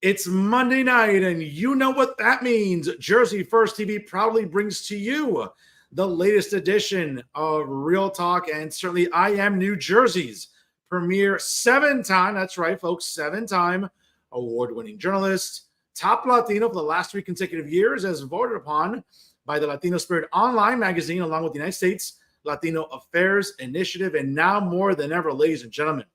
It's Monday night, and you know what that means. Jersey First TV proudly brings to you the latest edition of Real Talk, and certainly I Am New Jersey's premier seven-time, that's right, folks, seven-time award-winning journalist, top Latino for the last 3 consecutive years, as voted upon by the Latino Spirit Online magazine, along with the United States Latino Affairs Initiative, and now more than ever, ladies and gentlemen,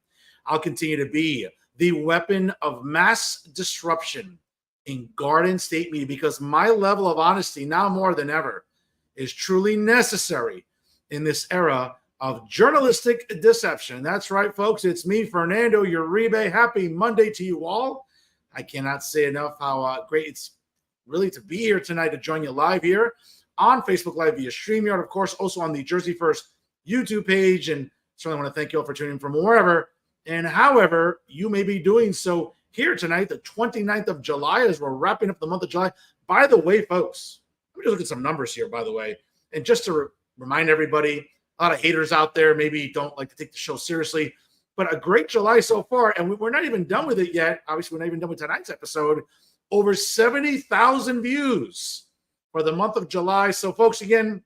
I'll continue to be the weapon of mass disruption in Garden State media, because my level of honesty now more than ever is truly necessary in this era of journalistic deception. That's right, folks. It's me, Fernando Uribe. Happy Monday to you all. I cannot say enough how great it's really to be here tonight, to join you live here on Facebook Live via StreamYard, of course, also on the Jersey First YouTube page. And certainly want to thank you all for tuning in from wherever and however you may be doing so here tonight, the 29th of July, as we're wrapping up the month of July. By the way, folks, let me just look at some numbers here, by the way. And just to remind everybody, a lot of haters out there maybe don't like to take the show seriously, but a great July so far. And we're not even done with it yet. Obviously, we're not even done with tonight's episode. Over 70,000 views for the month of July. So, folks, again,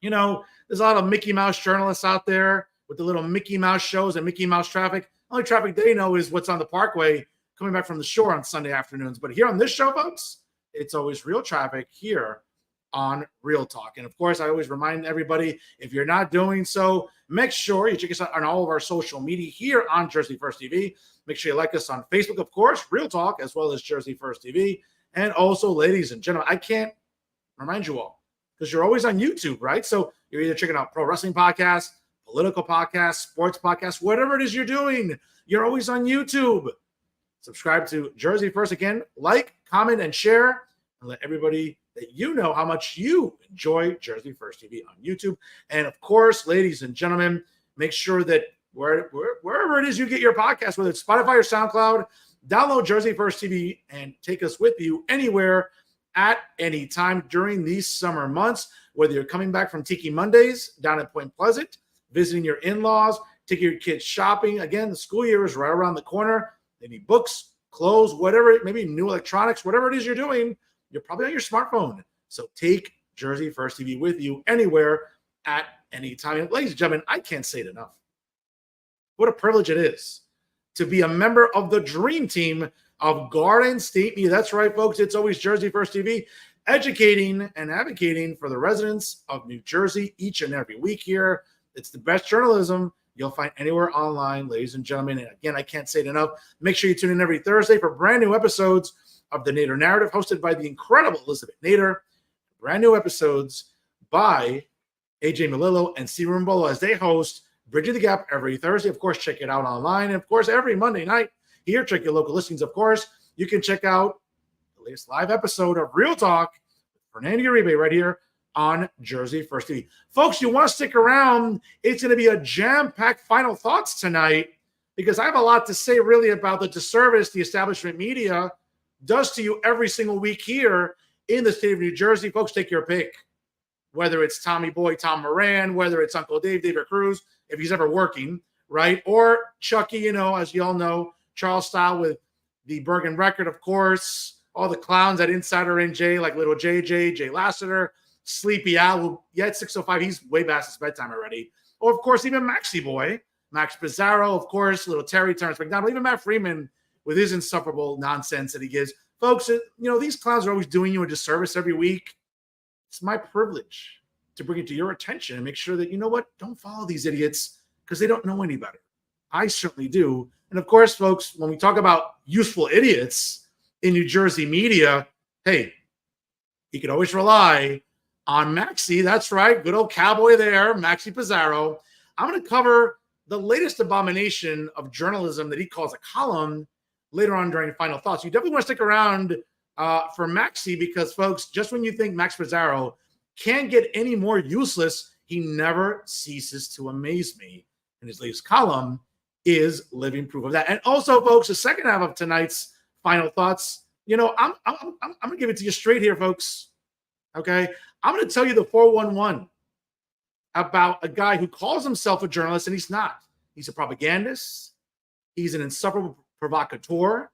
you know, there's a lot of Mickey Mouse journalists out there with the little Mickey Mouse shows and Mickey Mouse traffic. Only traffic they know is what's on the parkway coming back from the shore on Sunday afternoons. But here on this show, folks, it's always real traffic here on Real Talk. And of course, I always remind everybody, if you're not doing so, make sure you check us out on all of our social media here on Jersey First TV. Make sure you like us on Facebook, of course, Real Talk, as well as Jersey First TV. And also, ladies and gentlemen, I can't remind you all, because you're always on YouTube, right? So you're either checking out pro wrestling podcasts, political podcasts, sports podcasts, whatever it is you're doing, you're always on YouTube. Subscribe to Jersey First. Again, like, comment, and share, and let everybody that you know how much you enjoy Jersey First TV on YouTube. And of course, ladies and gentlemen, make sure that wherever it is you get your podcast, whether it's Spotify or SoundCloud, download Jersey First TV and take us with you anywhere at any time during these summer months, whether you're coming back from Tiki Mondays down at Point Pleasant, visiting your in-laws, taking your kids shopping. Again, the school year is right around the corner. They need books, clothes, whatever, maybe new electronics, whatever it is you're doing, you're probably on your smartphone. So take Jersey First TV with you anywhere at any time. And ladies and gentlemen, I can't say it enough. What a privilege it is to be a member of the dream team of Garden State Media. That's right, folks. It's always Jersey First TV, educating and advocating for the residents of New Jersey each and every week here. It's the best journalism you'll find anywhere online, ladies and gentlemen. And again, I can't say it enough. Make sure you tune in every Thursday for brand new episodes of the Nader Narrative, hosted by the incredible Elizabeth Nader. Brand new episodes by AJ Melillo and Steve Rimbolo as they host Bridging the Gap every Thursday. Of course, check it out online. And of course, every Monday night here, check your local listings. Of course, you can check out the latest live episode of Real Talk with Fernando Uribe right here on Jersey First TV. Folks, you want to stick around. It's going to be a jam-packed final thoughts tonight, because I have a lot to say really about the disservice the establishment media does to you every single week here in the state of New Jersey. Folks, take your pick. Whether it's Tommy Boy, Tom Moran, whether it's Uncle Dave, David Cruz, if he's ever working, right? Or Chucky, you know, as you all know, Charles Style with the Bergen Record, of course. All the clowns at Insider NJ, like Little JJ, Jay Lassiter, Sleepy Al, who at 6:05, he's way past his bedtime already. Or, of course, even Maxie Boy, Max Pizarro, of course, Little Terry, Terrence McDonald, even Matt Freeman with his insufferable nonsense that he gives. Folks, you know, these clowns are always doing you a disservice every week. It's my privilege to bring it to your attention and make sure that, you know what, don't follow these idiots because they don't know any better. I certainly do. And, of course, folks, when we talk about useful idiots in New Jersey media, hey, you can always rely on Maxie. That's right. Good old cowboy there, Maxie Pizarro. I'm going to cover the latest abomination of journalism that he calls a column later on during Final Thoughts. You definitely want to stick around for Maxie, because, folks, just when you think Max Pizarro can't get any more useless, he never ceases to amaze me. And his latest column is living proof of that. And also, folks, the second half of tonight's Final Thoughts, you know, I'm going to give it to you straight here, folks. Okay? I'm going to tell you the 411 about a guy who calls himself a journalist, and he's not. He's a propagandist. He's an insufferable provocateur.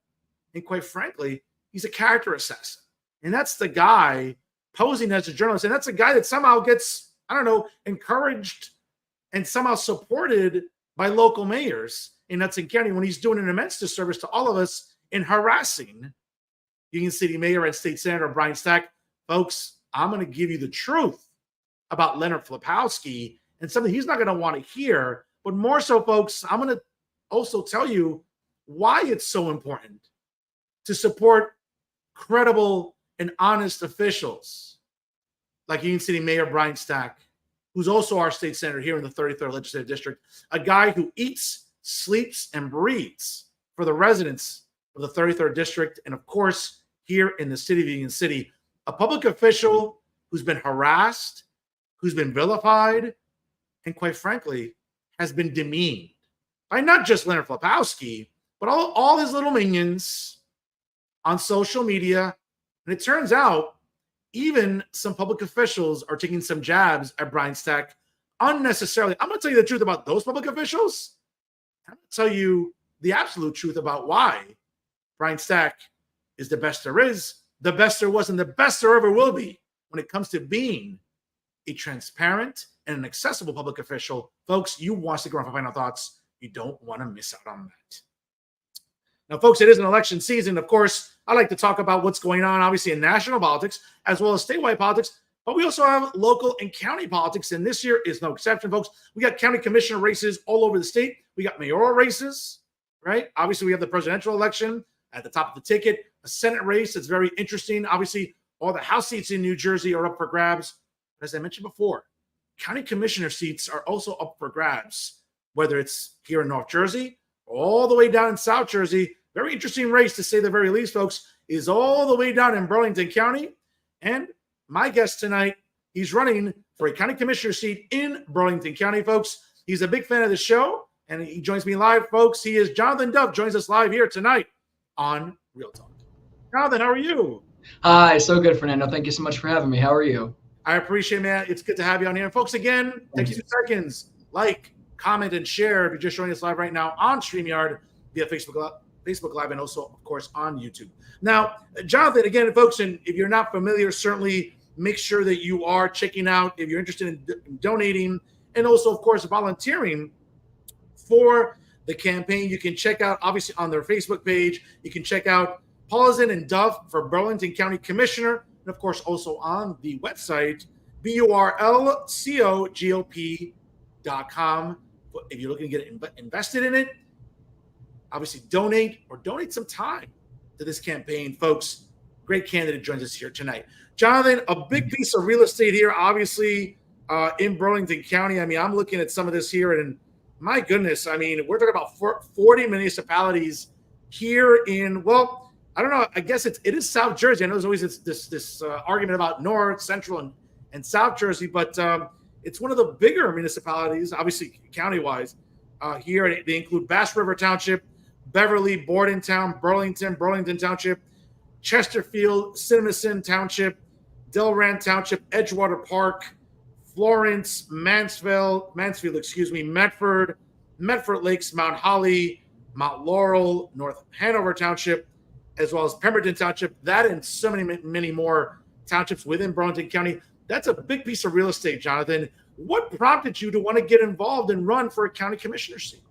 And quite frankly, he's a character assassin. And that's the guy posing as a journalist. And that's a guy that somehow gets, I don't know, encouraged and somehow supported by local mayors in Hudson County when he's doing an immense disservice to all of us in harassing Union City Mayor and State Senator Brian Stack. Folks, I'm going to give you the truth about Leonard Flapowski and something he's not going to want to hear. But more so, folks, I'm going to also tell you why it's so important to support credible and honest officials like Union City Mayor Brian Stack, who's also our state senator here in the 33rd Legislative District, a guy who eats, sleeps, and breathes for the residents of the 33rd District, and of course, here in the city of Union City, a public official who's been harassed, who's been vilified, and quite frankly, has been demeaned by not just Leonard Flapowski, but all his little minions on social media. And it turns out even some public officials are taking some jabs at Brian Stack unnecessarily. I'm going to tell you the truth about those public officials. I'm going to tell you the absolute truth about why Brian Stack is the best there is, the best there was, and the best there ever will be when it comes to being a transparent and an accessible public official. Folks, you want to stick around for final thoughts. You don't want to miss out on that. Now, folks, it is an election season. Of course, I like to talk about what's going on, obviously, in national politics as well as statewide politics, but we also have local and county politics, and this year is no exception, folks. We got county commissioner races all over the state. We got mayoral races, right? Obviously, we have the presidential election at the top of the ticket, a Senate race that's very interesting. Obviously, all the House seats in New Jersey are up for grabs. But as I mentioned before, county commissioner seats are also up for grabs, whether it's here in North Jersey or all the way down in South Jersey. Very interesting race, to say the very least, folks, is all the way down in Burlington County. And my guest tonight, he's running for a county commissioner seat in Burlington County, folks. He's a big fan of the show, and he joins me live, folks. He is Jonathan Duff, joins us live here tonight on Real Talk. Jonathan, how are you? Hi, so good, Fernando. Thank you so much for having me. How are you? I appreciate it, man. It's good to have you on here. And folks, again, take 2 seconds. Like, comment, and share if you're just joining us live right now on StreamYard via Facebook Live, and also, of course, on YouTube. Now, Jonathan, again, folks, and if you're not familiar, certainly make sure that you are checking out, if you're interested in donating, and also, of course, volunteering for the campaign. You can check out, obviously, on their Facebook page. You can check out Paulson and Duff for Burlington County Commissioner, and, of course, also on the website, burlcogop.com. If you're looking to get invested in it, obviously donate some time to this campaign, folks. Great candidate joins us here tonight. Jonathan, a big piece of real estate here, obviously, in Burlington County. I mean, I'm looking at some of this here, and my goodness, I mean, we're talking about 40 municipalities here in, well, I don't know, I guess it is South Jersey. I know there's always this argument about North, Central, and South Jersey, but it's one of the bigger municipalities, obviously county-wise, here. They include Bass River Township, Beverly, Bordentown, Burlington Township, Chesterfield, Cinnamon Township, Delran Township, Edgewater Park, Florence, Medford, Medford Lakes, Mount Holly, Mount Laurel, North Hanover Township, as well as Pemberton Township. That and so many more townships within Burlington County. That's a big piece of real estate, Jonathan. What prompted you to want to get involved and run for a county commissioner seat?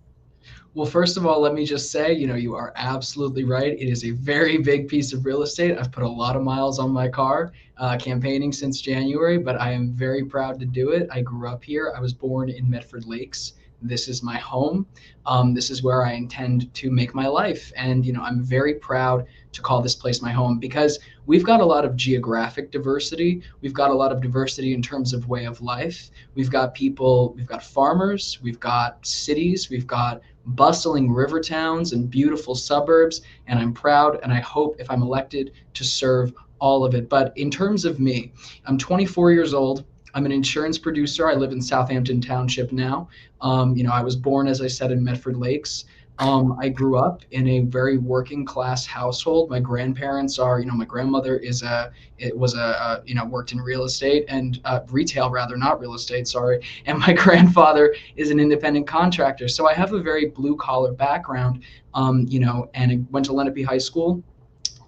Well, first of all, let me just say, you are absolutely right. It is a very big piece of real estate. I've put a lot of miles on my car campaigning since January, but I am very proud to do it. I grew up here. I was born in Medford Lakes. This is my home. This is where I intend to make my life. And, I'm very proud to call this place my home because we've got a lot of geographic diversity. We've got a lot of diversity in terms of way of life. We've got people, we've got farmers, we've got cities, we've got bustling river towns and beautiful suburbs. And I'm proud, and I hope if I'm elected to serve all of it. But in terms of me, I'm 24 years old. I'm an insurance producer. I live in Southampton Township now. I was born, as I said, in Medford Lakes. I grew up in a very working class household. My grandparents are, my grandmother worked in real estate and retail rather, not real estate, sorry. And my grandfather is an independent contractor. So I have a very blue collar background, and I went to Lenape High School.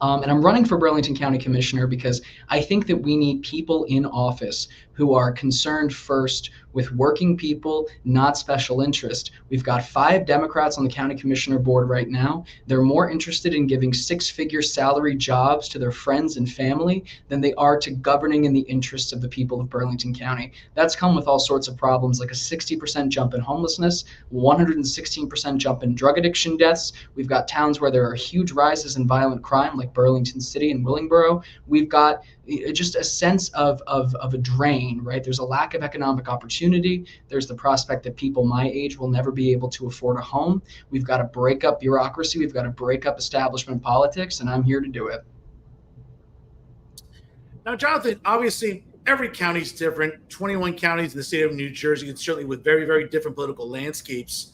And I'm running for Burlington County Commissioner because I think that we need people in office who are concerned first with working people, not special interest. We've got 5 Democrats on the county commissioner board right now. They're more interested in giving 6-figure salary jobs to their friends and family than they are to governing in the interests of the people of Burlington County. That's come with all sorts of problems, like a 60% jump in homelessness, 116% jump in drug addiction deaths. We've got towns where there are huge rises in violent crime, like Burlington City and Willingboro. We've got just a sense of a drain, right? There's a lack of economic opportunity. There's the prospect that people my age will never be able to afford a home. We've got to break up bureaucracy. We've got to break up establishment politics, and I'm here to do it. Now, Jonathan, obviously every county is different. 21 counties in the state of New Jersey, and certainly with very, very different political landscapes.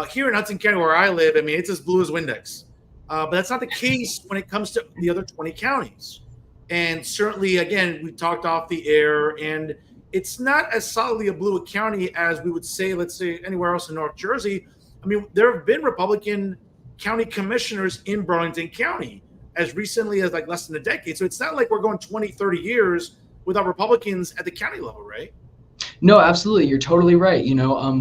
Here in Hudson County, where I live, I mean, it's as blue as Windex. But that's not the case when it comes to the other 20 counties. And certainly, again, we talked off the air, and it's not as solidly a blue county as we would say, let's say, anywhere else in North Jersey. I mean, there have been Republican county commissioners in Burlington County as recently as like less than a decade. So it's not like we're going 20, 30 years without Republicans at the county level, right? No, absolutely. You're totally right.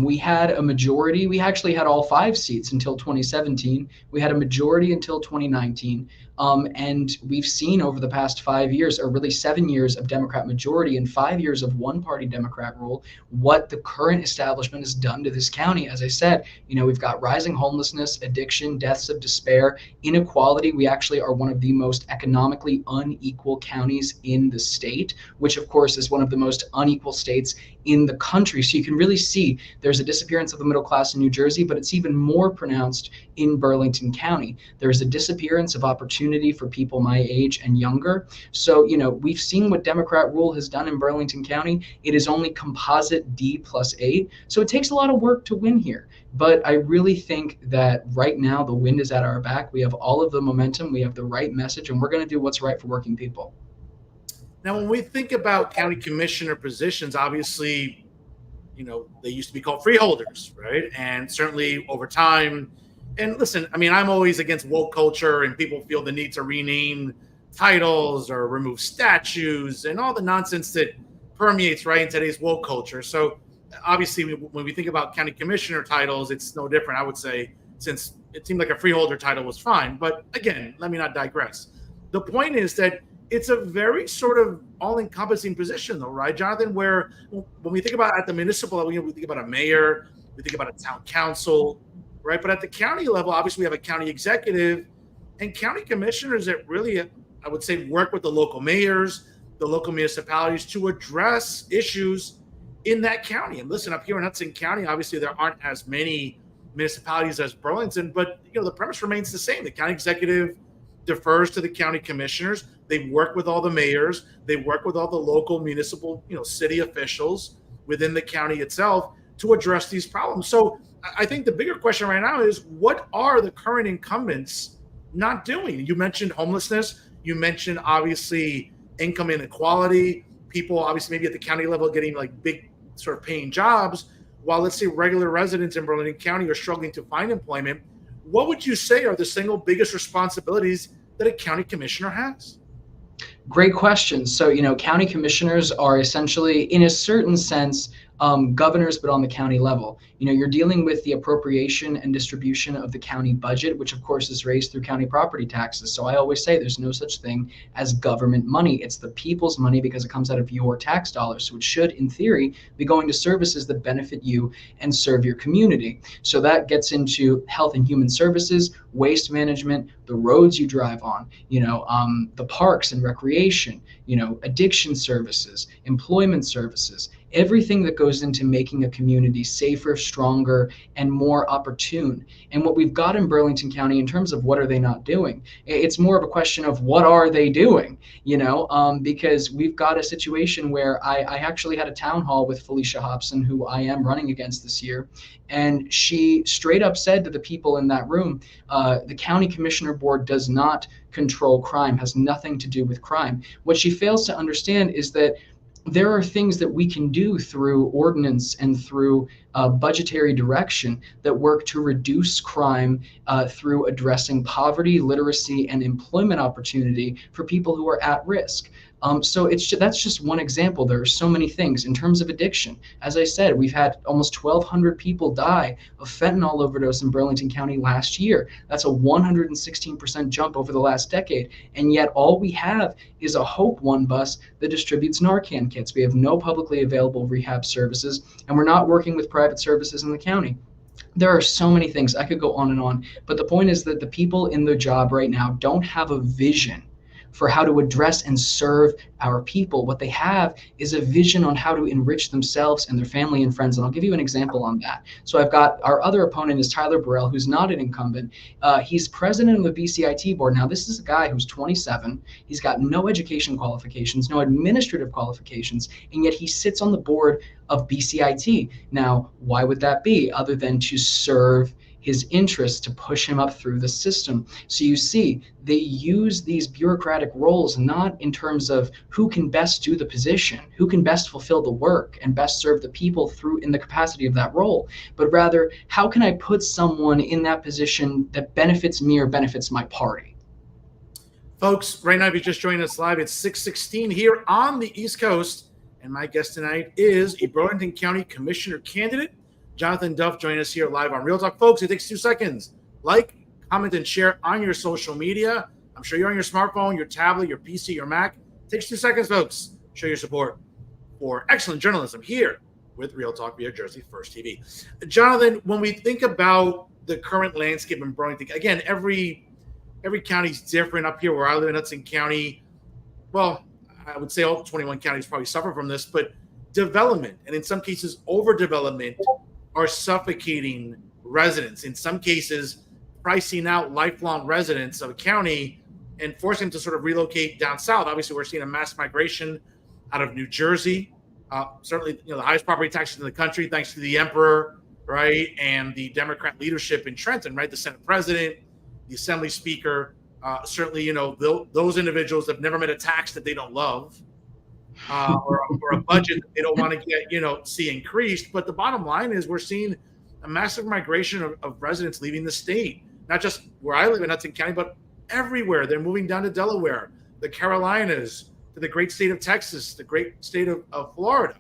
We had a majority. We actually had all 5 seats until 2017. We had a majority until 2019. And we've seen over the past 5 years, or really 7 years of Democrat majority and 5 years of one-party Democrat rule, what the current establishment has done to this county. As I said, we've got rising homelessness, addiction, deaths of despair, inequality. We actually are one of the most economically unequal counties in the state, which of course is one of the most unequal states in the country. So you can really see there's a disappearance of the middle class in New Jersey, but it's even more pronounced in Burlington County. There's a disappearance of opportunity for people my age and younger. So, we've seen what Democrat rule has done in Burlington County. It is only composite D+8. So it takes a lot of work to win here. But I really think that right now the wind is at our back. We have all of the momentum. We have the right message, and we're going to do what's right for working people. Now, when we think about county commissioner positions, obviously, they used to be called freeholders, right? And certainly over time, and listen, I mean, I'm always against woke culture, and people feel the need to rename titles or remove statues and all the nonsense that permeates right in today's woke culture. So obviously, when we think about county commissioner titles, it's no different, I would say, since it seemed like a freeholder title was fine. But again, let me not digress. The point is that it's a very sort of all-encompassing position, though, right, Jonathan? Where when we think about at the municipal level, we think about a mayor, we think about a town council, right? But at the county level, obviously, we have a county executive and county commissioners that really, I would say, work with the local mayors, the local municipalities to address issues in that county. And listen, up here in Hudson County, obviously, there aren't as many municipalities as Burlington, but the premise remains the same. The county executive defers to the county commissioners. They work with all the mayors. They work with all the local municipal, city officials within the county itself to address these problems. So I think the bigger question right now is, what are the current incumbents not doing? You mentioned homelessness. You mentioned, obviously, income inequality. People, obviously, maybe at the county level getting like big sort of paying jobs, while let's say regular residents in Burlington County are struggling to find employment. What would you say are the single biggest responsibilities that a county commissioner has? Great question. So, county commissioners are essentially, in a certain sense, governors, but on the county level. You're dealing with the appropriation and distribution of the county budget, which of course is raised through county property taxes. So I always say there's no such thing as government money. It's the people's money because it comes out of your tax dollars. So it should, in theory, be going to services that benefit you and serve your community. So that gets into health and human services, waste management, the roads you drive on, the parks and recreation, addiction services, employment services, everything that goes into making a community safer, stronger, and more opportune. And what we've got in Burlington County in terms of what are they not doing, it's more of a question of what are they doing, because we've got a situation where I actually had a town hall with Felicia Hobson, who I am running against this year, and she straight up said to the people in that room, the county commissioner board does not control crime, has nothing to do with crime. What she fails to understand is that there are things that we can do through ordinance and through budgetary direction that work to reduce crime through addressing poverty, literacy, and employment opportunity for people who are at risk. So that's just one example. There are so many things in terms of addiction. As I said, we've had almost 1,200 people die of fentanyl overdose in Burlington County last year. That's a 116% jump over the last decade. And yet all we have is a Hope One bus that distributes Narcan kits. We have no publicly available rehab services, and we're not working with private services in the county. There are so many things. I could go on and on, but the point is that the people in the job right now don't have a vision for how to address and serve our people. What they have is a vision on how to enrich themselves and their family and friends. And I'll give you an example on that. So I've got our other opponent is Tyler Burrell, who's not an incumbent. He's president of the BCIT board. Now, this is a guy who's 27. He's got no education qualifications, no administrative qualifications, and yet he sits on the board of BCIT. Now, why would that be other than to serve his interests, to push him up through the system? So you see, they use these bureaucratic roles not in terms of who can best do the position, who can best fulfill the work and best serve the people through in the capacity of that role, but rather, how can I put someone in that position that benefits me or benefits my party? Folks, right now, if you just joined us live, it's 6:16 here on the East Coast, and my guest tonight is a Burlington County Commissioner candidate, Jonathan Duff, joining us here live on Real Talk. Folks, it takes 2 seconds. Like, comment, and share on your social media. I'm sure you're on your smartphone, your tablet, your PC, your Mac. It takes 2 seconds, folks. Show your support for excellent journalism here with Real Talk via Jersey First TV. Jonathan, when we think about the current landscape in Burlington, again, every county's different. Up here where I live in Hudson County, well, I would say all 21 counties probably suffer from this, but development, and in some cases overdevelopment, are suffocating residents. In some cases, pricing out lifelong residents of a county and forcing them to sort of relocate down south. Obviously, we're seeing a mass migration out of New Jersey. Certainly, the highest property taxes in the country, thanks to the emperor, right, and the Democrat leadership in Trenton, right, the Senate president, the Assembly Speaker. Certainly, those individuals have never met a tax that they don't love. Or a budget that they don't want to get, see increased. But the bottom line is we're seeing a massive migration of residents leaving the state, not just where I live in Hudson County, but everywhere. They're moving down to Delaware, the Carolinas, to the great state of Texas, the great state of Florida,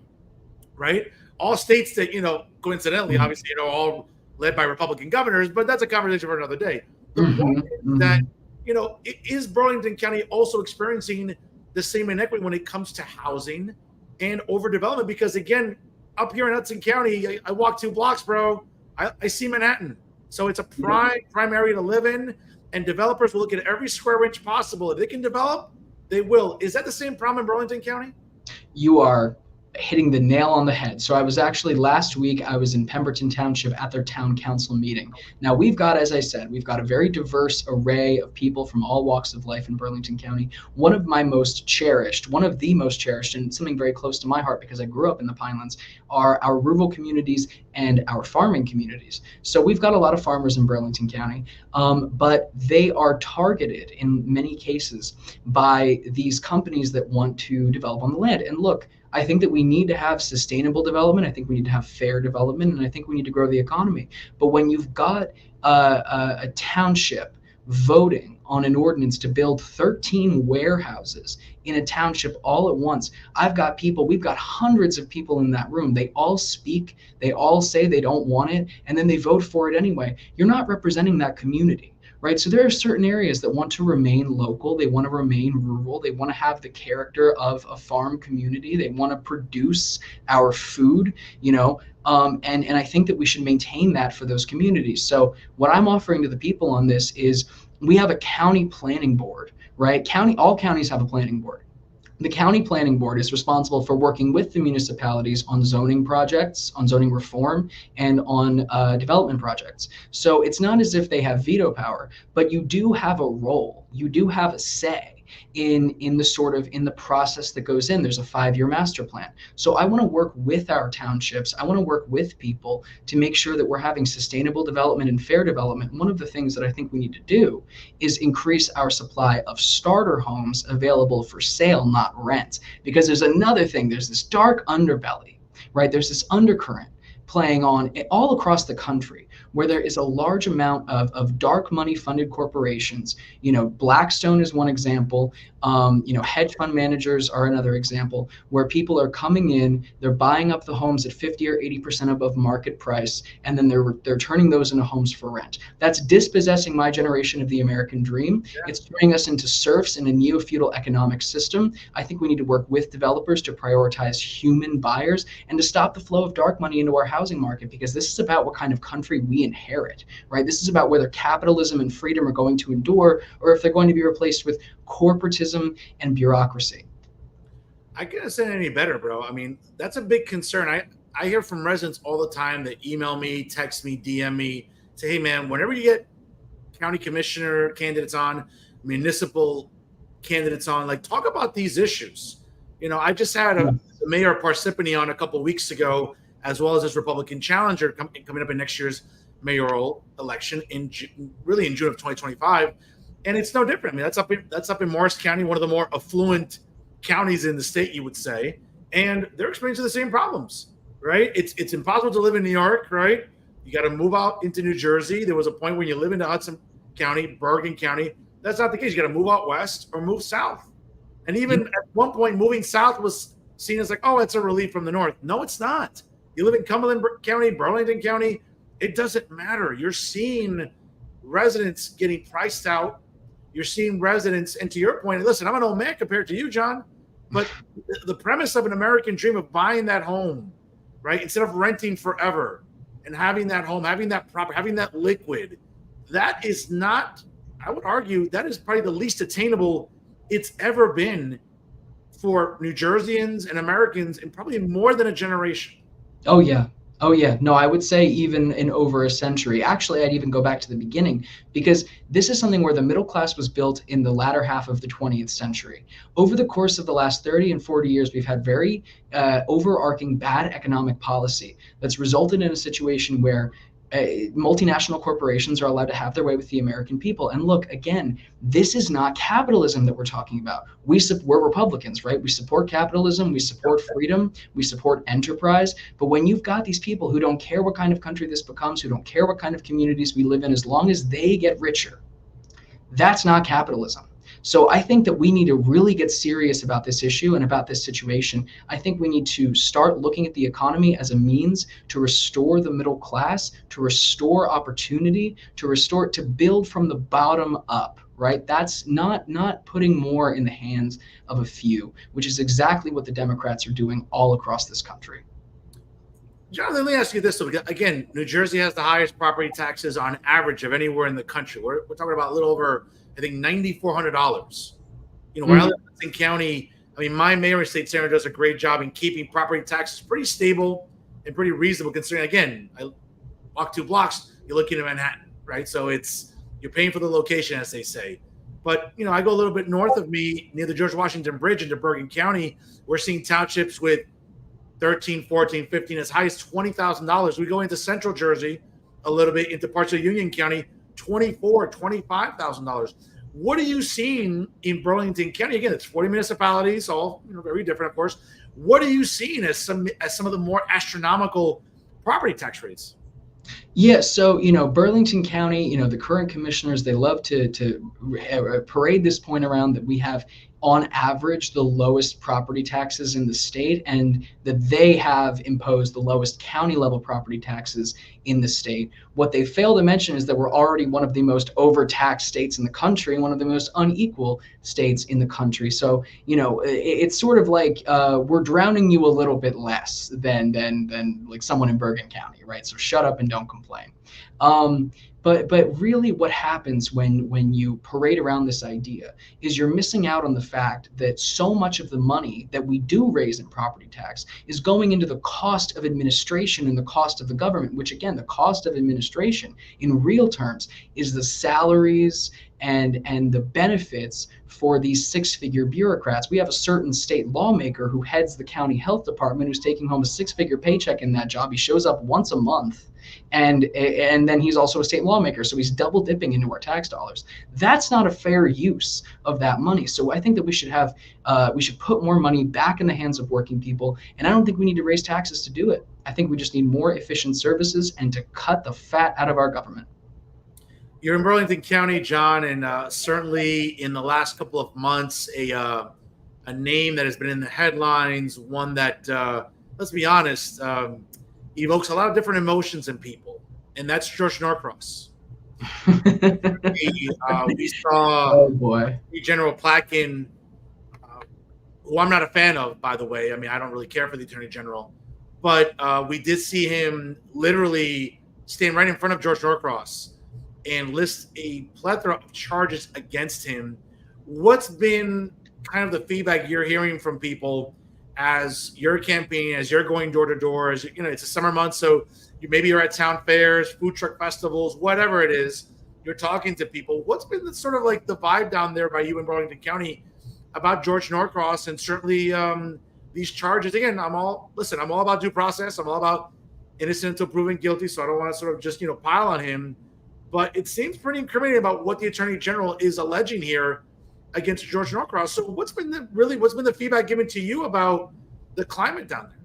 right? All states that, coincidentally, obviously, all led by Republican governors, but that's a conversation for another day. The point is that, is Burlington County also experiencing the same inequity when it comes to housing and overdevelopment? Because again, up here in Hudson County, I walk 2 blocks, bro. I see Manhattan. So it's a prime area to live in, and developers will look at every square inch possible. If they can develop, they will. Is that the same problem in Burlington County? You are hitting the nail on the head. So I was actually last week, I was in Pemberton Township at their town council meeting. Now we've got, as I said, we've got a very diverse array of people from all walks of life in Burlington County. One of the most cherished, and something very close to my heart because I grew up in the Pinelands, are our rural communities and our farming communities. So we've got a lot of farmers in Burlington County, but they are targeted in many cases by these companies that want to develop on the land. And look, I think that we need to have sustainable development. I think we need to have fair development, and I think we need to grow the economy. But when you've got a township voting on an ordinance to build 13 warehouses in a township all at once, we've got hundreds of people in that room. They all speak, they all say they don't want it, and then they vote for it anyway. You're not representing that community. Right. So there are certain areas that want to remain local. They want to remain rural. They want to have the character of a farm community. They want to produce our food, and I think that we should maintain that for those communities. So what I'm offering to the people on this is we have a county planning board, right? All counties have a planning board. The county planning board is responsible for working with the municipalities on zoning projects, on zoning reform, and on development projects. So it's not as if they have veto power, but you do have a role. You do have a say. in the sort of in the process that goes in. There's a 5-year master plan. So I want to work with our townships. I want to work with people to make sure that we're having sustainable development and fair development. One of the things that I think we need to do is increase our supply of starter homes available for sale, not rent. Because there's another thing, there's this dark underbelly, right? There's this undercurrent playing on all across the country where there is a large amount of dark money funded corporations. Blackstone is one example. Hedge fund managers are another example, where people are coming in, they're buying up the homes at 50 or 80% above market price, and then they're turning those into homes for rent. That's dispossessing my generation of the American dream. Yeah. It's turning us into serfs in a neo-feudal economic system. I think we need to work with developers to prioritize human buyers and to stop the flow of dark money into our housing market, because this is about what kind of country we inherit, right? This is about whether capitalism and freedom are going to endure, or if they're going to be replaced with corporatism and bureaucracy. I couldn't say it any better, bro. I mean, that's a big concern. I hear from residents all the time that email me, text me, DM me, say, hey, man, whenever you get county commissioner candidates on, municipal candidates on, like, talk about these issues. I just had the Mayor Parsippany on a couple of weeks ago, as well as his Republican challenger coming up in next year's mayoral election in June of 2025. And it's no different. I mean, that's up in Morris County, one of the more affluent counties in the state, you would say, and they're experiencing the same problems, right? It's impossible to live in New York, right? You got to move out into New Jersey. There was a point when you live into Hudson County, Bergen County. That's not the case. You got to move out west or move south. And even at one point, moving south was seen as like, oh, it's a relief from the north. No, it's not. You live in Cumberland County, Burlington County, it doesn't matter. You're seeing residents getting priced out. You're seeing residents, and to your point, listen, I'm an old man compared to you, John, but the premise of an American dream of buying that home, right, instead of renting forever and having that home, having that property, having that liquid, that is not, I would argue, that is probably the least attainable it's ever been for New Jerseyans and Americans in probably more than a generation. Oh, yeah. Oh, yeah. No, I would say even in over a century. Actually, I'd even go back to the beginning, because this is something where the middle class was built in the latter half of the 20th century. Over the course of the last 30 and 40 years, we've had very overarching bad economic policy that's resulted in a situation where multinational corporations are allowed to have their way with the American people. And look, again, this is not capitalism that we're talking about. We're Republicans, right? We support capitalism, we support freedom, we support enterprise. But when you've got these people who don't care what kind of country this becomes, who don't care what kind of communities we live in, as long as they get richer, that's not capitalism. So I think that we need to really get serious about this issue and about this situation. I think we need to start looking at the economy as a means to restore the middle class, to restore opportunity, to build from the bottom up, right? That's not putting more in the hands of a few, which is exactly what the Democrats are doing all across this country. Jonathan, let me ask you this. Again, New Jersey has the highest property taxes on average of anywhere in the country. We're talking about a little over, I think, $9,400. Where I live in Hudson County, I mean, my mayor and state senator does a great job in keeping property taxes pretty stable and pretty reasonable, considering, again, I walk 2 blocks, you're looking at Manhattan, right? So you're paying for the location, as they say. But, I go a little bit north of me, near the George Washington Bridge into Bergen County, we're seeing townships with 13, 14, 15, as high as $20,000. We go into central Jersey a little bit, into parts of Union County, $24,000, $25,000. What are you seeing in Burlington County? Again, it's 40 municipalities, all very different, of course. What are you seeing as some of the more astronomical property tax rates? Yeah, so Burlington County, the current commissioners, they love to parade this point around that we have, on average, the lowest property taxes in the state, and that they have imposed the lowest county level property taxes in the state. What they fail to mention is that we're already one of the most overtaxed states in the country, and one of the most unequal states in the country. So, it's sort of like we're drowning you a little bit less than like someone in Bergen County, right? So shut up and don't complain. But really what happens when you parade around this idea is you're missing out on the fact that so much of the money that we do raise in property tax is going into the cost of administration and the cost of the government, which again, the cost of administration in real terms is the salaries and the benefits for these six-figure bureaucrats. We have a certain state lawmaker who heads the county health department who's taking home a six-figure paycheck in that job. He shows up once a month, and then he's also a state lawmaker, so he's double dipping into our tax dollars. That's not a fair use of that money. So I think that we should put more money back in the hands of working people, and I don't think we need to raise taxes to do it. I think we just need more efficient services and to cut the fat out of our government. You're in Burlington County, John, and certainly in the last couple of months, a name that has been in the headlines, one that, let's be honest, evokes a lot of different emotions in people, and that's George Norcross. We saw oh boy, General Platkin, who I'm not a fan of, by the way. I mean, I don't really care for the Attorney General, but we did see him literally stand right in front of George Norcross and list a plethora of charges against him. What's been kind of the feedback you're hearing from people as you're campaigning, as you're going door to door? As you know, it's a summer month, so maybe you're at town fairs, food truck festivals, whatever it is. You're talking to people. What's been the sort of like the vibe down there by you in Burlington County about George Norcross and certainly these charges? Again, I'm all about due process. I'm all about innocent until proven guilty. So I don't want to sort of just pile on him. But it seems pretty incriminating about what the Attorney General is alleging here against George Norcross. So what's been the feedback given to you about the climate down there?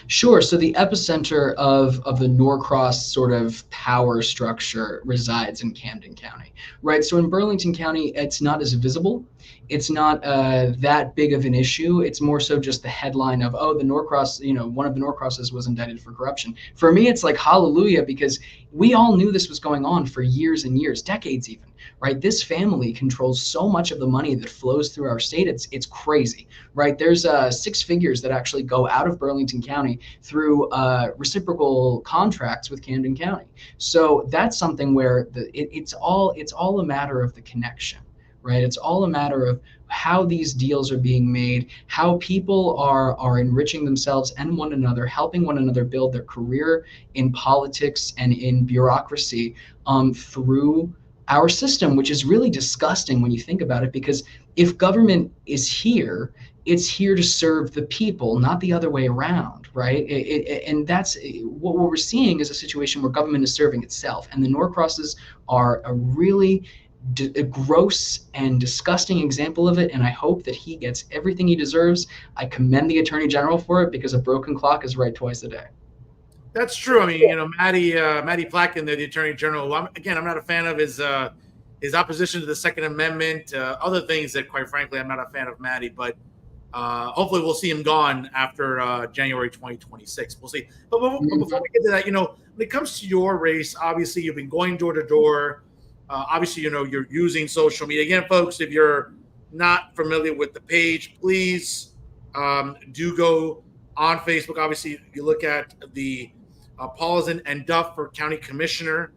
Sure. So the epicenter of the Norcross sort of power structure resides in Camden County, right? So in Burlington County, it's not as visible. It's not that big of an issue. It's more so just the headline of, oh, the Norcross, one of the Norcrosses was indicted for corruption. For me, it's like hallelujah, because we all knew this was going on for years and years, decades even, right? This family controls so much of the money that flows through our state. It's crazy, right? There's six figures that actually go out of Burlington County through reciprocal contracts with Camden County. So that's something where it's all a matter of the connection, right? It's all a matter of how these deals are being made, how people are enriching themselves and one another, helping one another build their career in politics and in bureaucracy through our system, which is really disgusting when you think about it, because if government is here, it's here to serve the people, not the other way around, right? And that's what we're seeing is a situation where government is serving itself, and the Norcrosses are a really a gross and disgusting example of it, and I hope that he gets everything he deserves. I commend the Attorney General for it, because a broken clock is right twice a day. That's true. I mean, Matty Platkin, the Attorney General, I'm not a fan of his opposition to the Second Amendment, other things that, quite frankly, I'm not a fan of Matty, but hopefully we'll see him gone after January 2026. We'll see. But before we get to that, when it comes to your race, obviously you've been going door to door. Obviously, you're using social media. Again, folks, if you're not familiar with the page, please do go on Facebook. Obviously, you look at the Paulson and Duff for County Commissioner,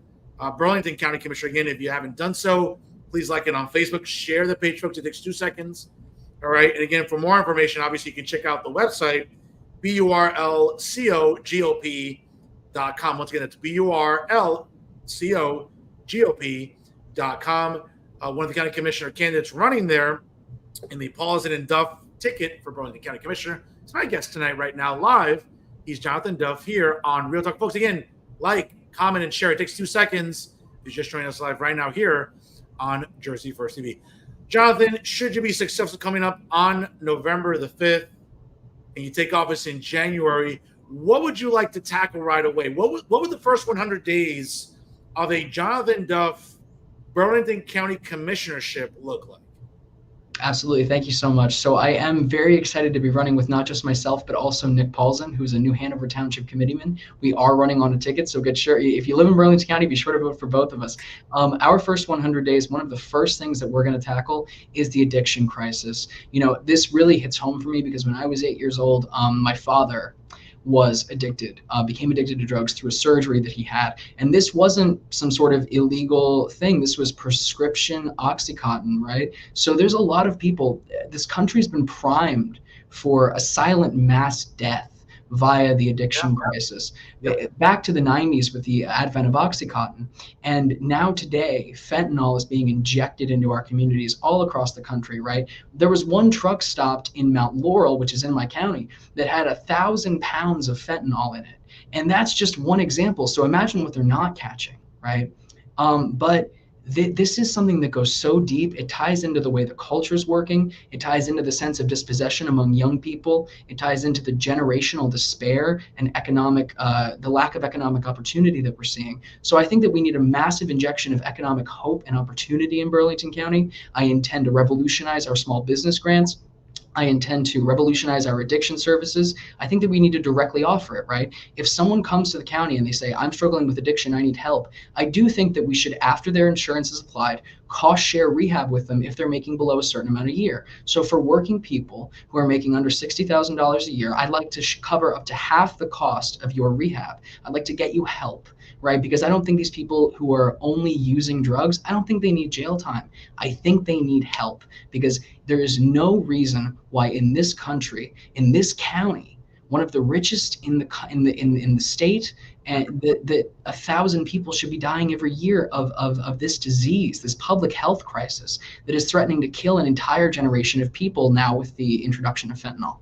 Burlington County Commissioner. Again, if you haven't done so, please like it on Facebook. Share the page, folks. It takes 2 seconds. All right. And again, for more information, obviously, you can check out the website, burlcogop.com. Once again, that's burlcogop.com. One of the county commissioner candidates running there in the Paulson and Duff ticket for Burlington County Commissioner. It's my guest tonight, right now, live. He's Jonathan Duff here on Real Talk. Folks, again, like, comment, and share. It takes 2 seconds. You're just joining us live right now here on Jersey First TV. Jonathan, should you be successful coming up on November the 5th and you take office in January, what would you like to tackle right away? What would the first 100 days of a Jonathan Duff Burlington County Commissionership look like? Absolutely. Thank you so much. So I am very excited to be running with not just myself, but also Nick Paulson, who's a New Hanover Township committeeman. We are running on a ticket, so get sure. If you live in Burlington County, be sure to vote for both of us. Our first 100 days, one of the first things that we're going to tackle is the addiction crisis. This really hits home for me because when I was 8 years old, my father was addicted, became addicted to drugs through a surgery that he had. And this wasn't some sort of illegal thing. This was prescription Oxycontin, right? So there's a lot of people, this country's been primed for a silent mass death via the addiction crisis. Back to the 90s with the advent of Oxycontin. And now today, fentanyl is being injected into our communities all across the country, right? There was one truck stopped in Mount Laurel, which is in my county, that had 1,000 pounds of fentanyl in it. And that's just one example. So imagine what they're not catching, right? But this is something that goes so deep. It ties into the way the culture is working. It ties into the sense of dispossession among young people. It ties into the generational despair and the lack of economic opportunity that we're seeing. So I think that we need a massive injection of economic hope and opportunity in Burlington County. I intend to revolutionize our small business grants. I intend to revolutionize our addiction services. I think that we need to directly offer it, right? If someone comes to the county and they say, I'm struggling with addiction, I need help, I do think that we should, after their insurance is applied, cost share rehab with them if they're making below a certain amount a year. So for working people who are making under $60,000 a year, I'd like to cover up to half the cost of your rehab. I'd like to get you help, right? Because I don't think these people who are only using drugs, I don't think they need jail time. I think they need help, because there is no reason why in this country, in this county, one of the richest in the state, and that 1,000 people should be dying every year of this disease, this public health crisis that is threatening to kill an entire generation of people now with the introduction of fentanyl.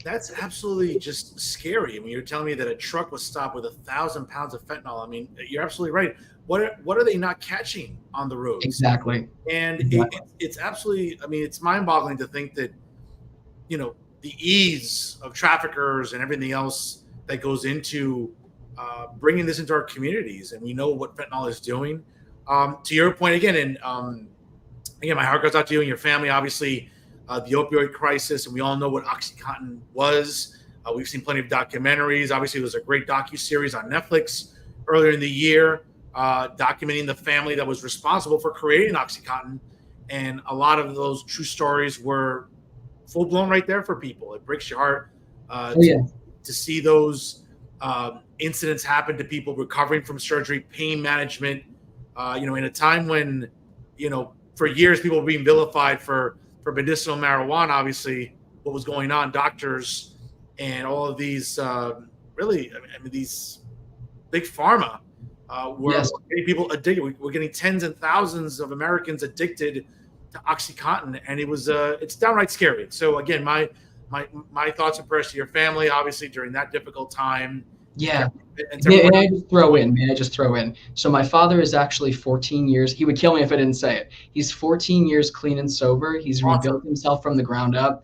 That's absolutely just scary. I mean, you're telling me that a truck was stopped with 1,000 pounds of fentanyl. I mean, you're absolutely right. What are they not catching on the roads? Exactly. And it's absolutely, I mean, it's mind-boggling to think that, the ease of traffickers and everything else that goes into bringing this into our communities. And we know what fentanyl is doing. To your point again, and again, my heart goes out to you and your family, obviously, the opioid crisis, and we all know what Oxycontin was. We've seen plenty of documentaries. Obviously, there was a great docuseries on Netflix earlier in the year documenting the family that was responsible for creating Oxycontin. And a lot of those true stories were full blown right there for people. It breaks your heart to see those incidents happen to people recovering from surgery, pain management, in a time when, for years people were being vilified for medicinal marijuana. Obviously, what was going on, doctors and all of these these big pharma were getting people addicted. We're getting tens and thousands of Americans addicted to Oxycontin, and it's downright scary. So again, my thoughts and prayers to your family, obviously, during that difficult time. Yeah. May I just throw in? So my father is actually 14 years. He would kill me if I didn't say it. He's 14 years clean and sober. He's rebuilt himself from the ground up.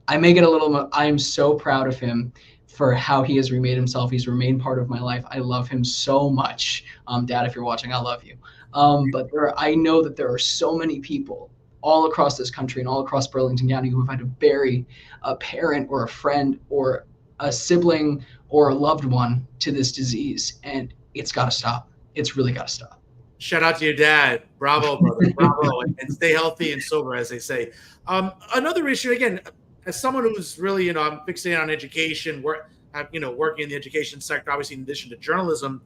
I am so proud of him for how he has remade himself. He's remained part of my life. I love him so much. Dad, if you're watching, I love you. But I know that there are so many people all across this country and all across Burlington County who have had to bury a parent or a friend or a sibling or a loved one to this disease, and it's got to stop. It's really got to stop. Shout out to your dad. Bravo, brother. Bravo. And stay healthy and sober, as they say. Another issue, again, as someone who's really, I'm fixated on education, working in the education sector, obviously in addition to journalism,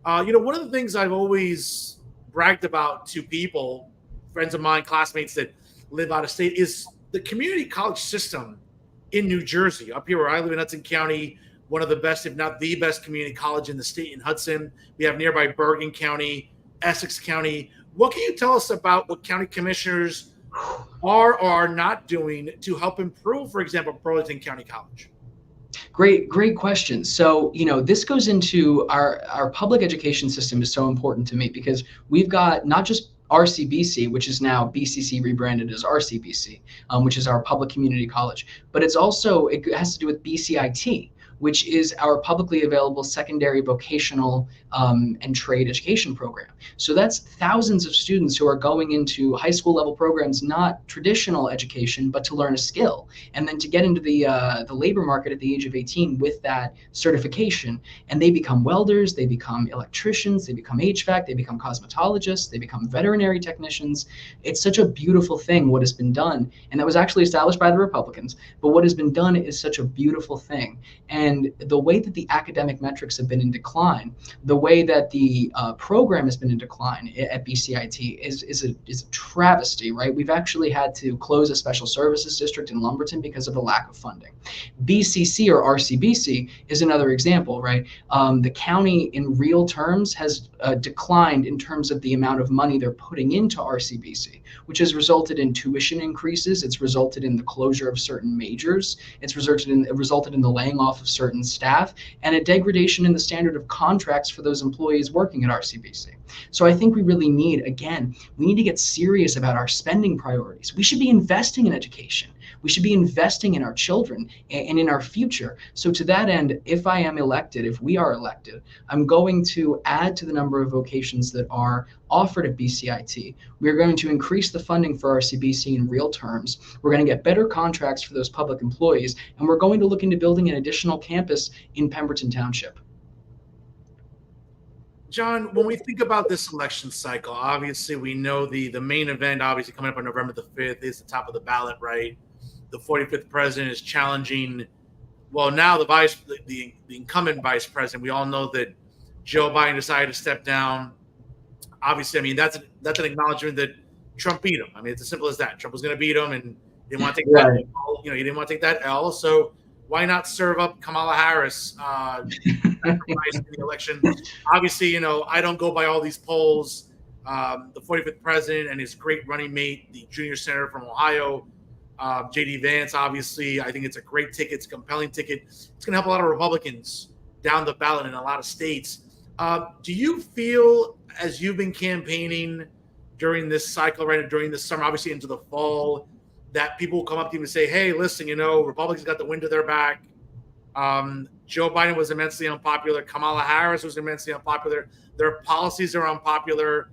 one of the things I've always bragged about to people, friends of mine, classmates that live out of state, is the community college system in New Jersey. Up here where I live in Hudson County, one of the best, if not the best community college in the state in Hudson. We have nearby Bergen County, Essex County. What can you tell us about what county commissioners are or are not doing to help improve, for example, Burlington County College? Great question. So, this goes into our public education system is so important to me, because we've got not just RCBC, which is now BCC rebranded as RCBC, which is our public community college, but it has to do with BCIT, which is our publicly available secondary vocational and trade education program. So that's thousands of students who are going into high school level programs, not traditional education, but to learn a skill, and then to get into the labor market at the age of 18 with that certification. And they become welders, they become electricians, they become HVAC, they become cosmetologists, they become veterinary technicians. It's such a beautiful thing what has been done, and that was actually established by the Republicans, but what has been done is such a beautiful thing. And And the way that the academic metrics have been in decline, the way that the program has been in decline at BCIT is a travesty, right? We've actually had to close a special services district in Lumberton because of the lack of funding. BCC or RCBC is another example, right? The county in real terms has declined in terms of the amount of money they're putting into RCBC, which has resulted in tuition increases. It's resulted in the closure of certain majors. It's resulted in the laying off of certain staff and a degradation in the standard of contracts for those employees working at RCBC. So I think we really need, again, we need to get serious about our spending priorities. We should be investing in education. We should be investing in our children and in our future. So to that end, if I am elected, if we are elected, I'm going to add to the number of vocations that are offered at BCIT. We're going to increase the funding for RCBC in real terms. We're going to get better contracts for those public employees, and we're going to look into building an additional campus in Pemberton Township. John, when we think about this election cycle, obviously we know the main event, obviously coming up on November the 5th, is the top of the ballot, right? The 45th president is challenging, well, now the incumbent vice president. We all know that Joe Biden decided to step down. Obviously, I mean, that's an acknowledgement that Trump beat him. I mean, it's as simple as that. Trump was going to beat him, and he didn't want to take that. He didn't want to take that L. So why not serve up Kamala Harris in the election? Obviously, I don't go by all these polls. The 45th president and his great running mate, the junior senator from Ohio, J.D. Vance, obviously, I think it's a great ticket. It's a compelling ticket. It's going to help a lot of Republicans down the ballot in a lot of states. Do you feel, as you've been campaigning during this cycle, right, during this summer, obviously into the fall, that people will come up to you and say, hey, listen, Republicans got the wind to their back. Joe Biden was immensely unpopular. Kamala Harris was immensely unpopular. Their policies are unpopular.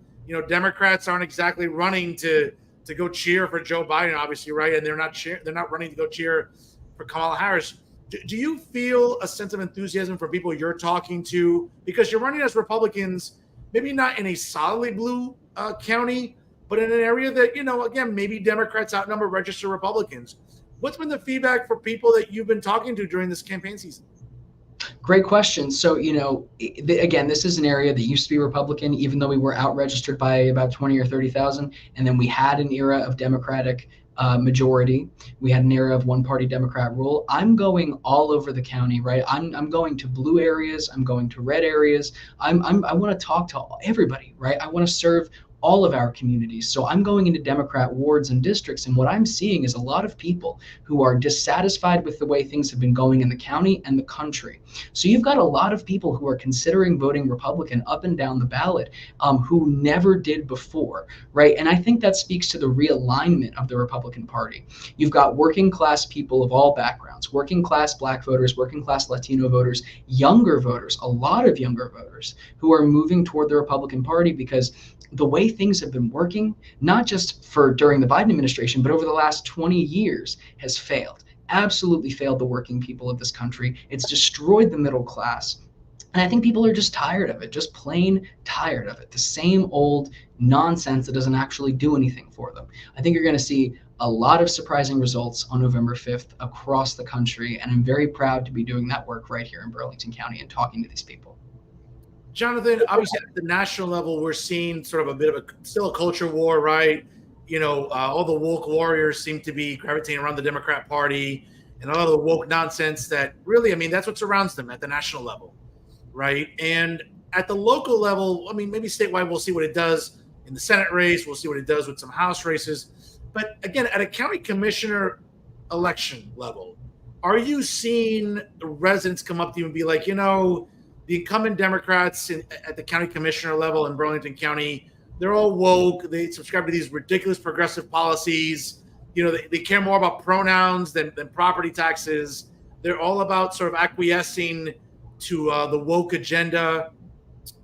Democrats aren't exactly running to go cheer for Joe Biden, obviously, right? And they're not running to go cheer for Kamala Harris. Do you feel a sense of enthusiasm for people you're talking to? Because you're running as Republicans, maybe not in a solidly blue county, but in an area that, again, maybe Democrats outnumber registered Republicans. What's been the feedback for people that you've been talking to during this campaign season? Great question. So, again, this is an area that used to be Republican, even though we were out-registered by about 20 or 30,000. And then we had an era of Democratic majority. We had an era of one-party Democrat rule. I'm going all over the county, right? I'm going to blue areas. I'm going to red areas. I want to talk to everybody, right? I want to serve all of our communities. So I'm going into Democrat wards and districts, and what I'm seeing is a lot of people who are dissatisfied with the way things have been going in the county and the country. So you've got a lot of people who are considering voting Republican up and down the ballot who never did before, right? And I think that speaks to the realignment of the Republican Party. You've got working class people of all backgrounds, working class Black voters, working class Latino voters, younger voters, a lot of younger voters who are moving toward the Republican Party because the way things have been working, not just during the Biden administration, but over the last 20 years has failed, absolutely failed the working people of this country. It's destroyed the middle class. And I think people are just tired of it, just plain tired of it. The same old nonsense that doesn't actually do anything for them. I think you're going to see a lot of surprising results on November 5th across the country. And I'm very proud to be doing that work right here in Burlington County and talking to these people. Jonathan, obviously at the national level, we're seeing sort of still a culture war, right? All the woke warriors seem to be gravitating around the Democrat Party and all the woke nonsense that really, that's what surrounds them at the national level, right? And at the local level, maybe statewide, we'll see what it does in the Senate race. We'll see what it does with some House races. But again, at a county commissioner election level, are you seeing the residents come up to you and be like, the incumbent Democrats at the county commissioner level in Burlington County, they're all woke. They subscribe to these ridiculous progressive policies. They care more about pronouns than property taxes. They're all about sort of acquiescing to the woke agenda.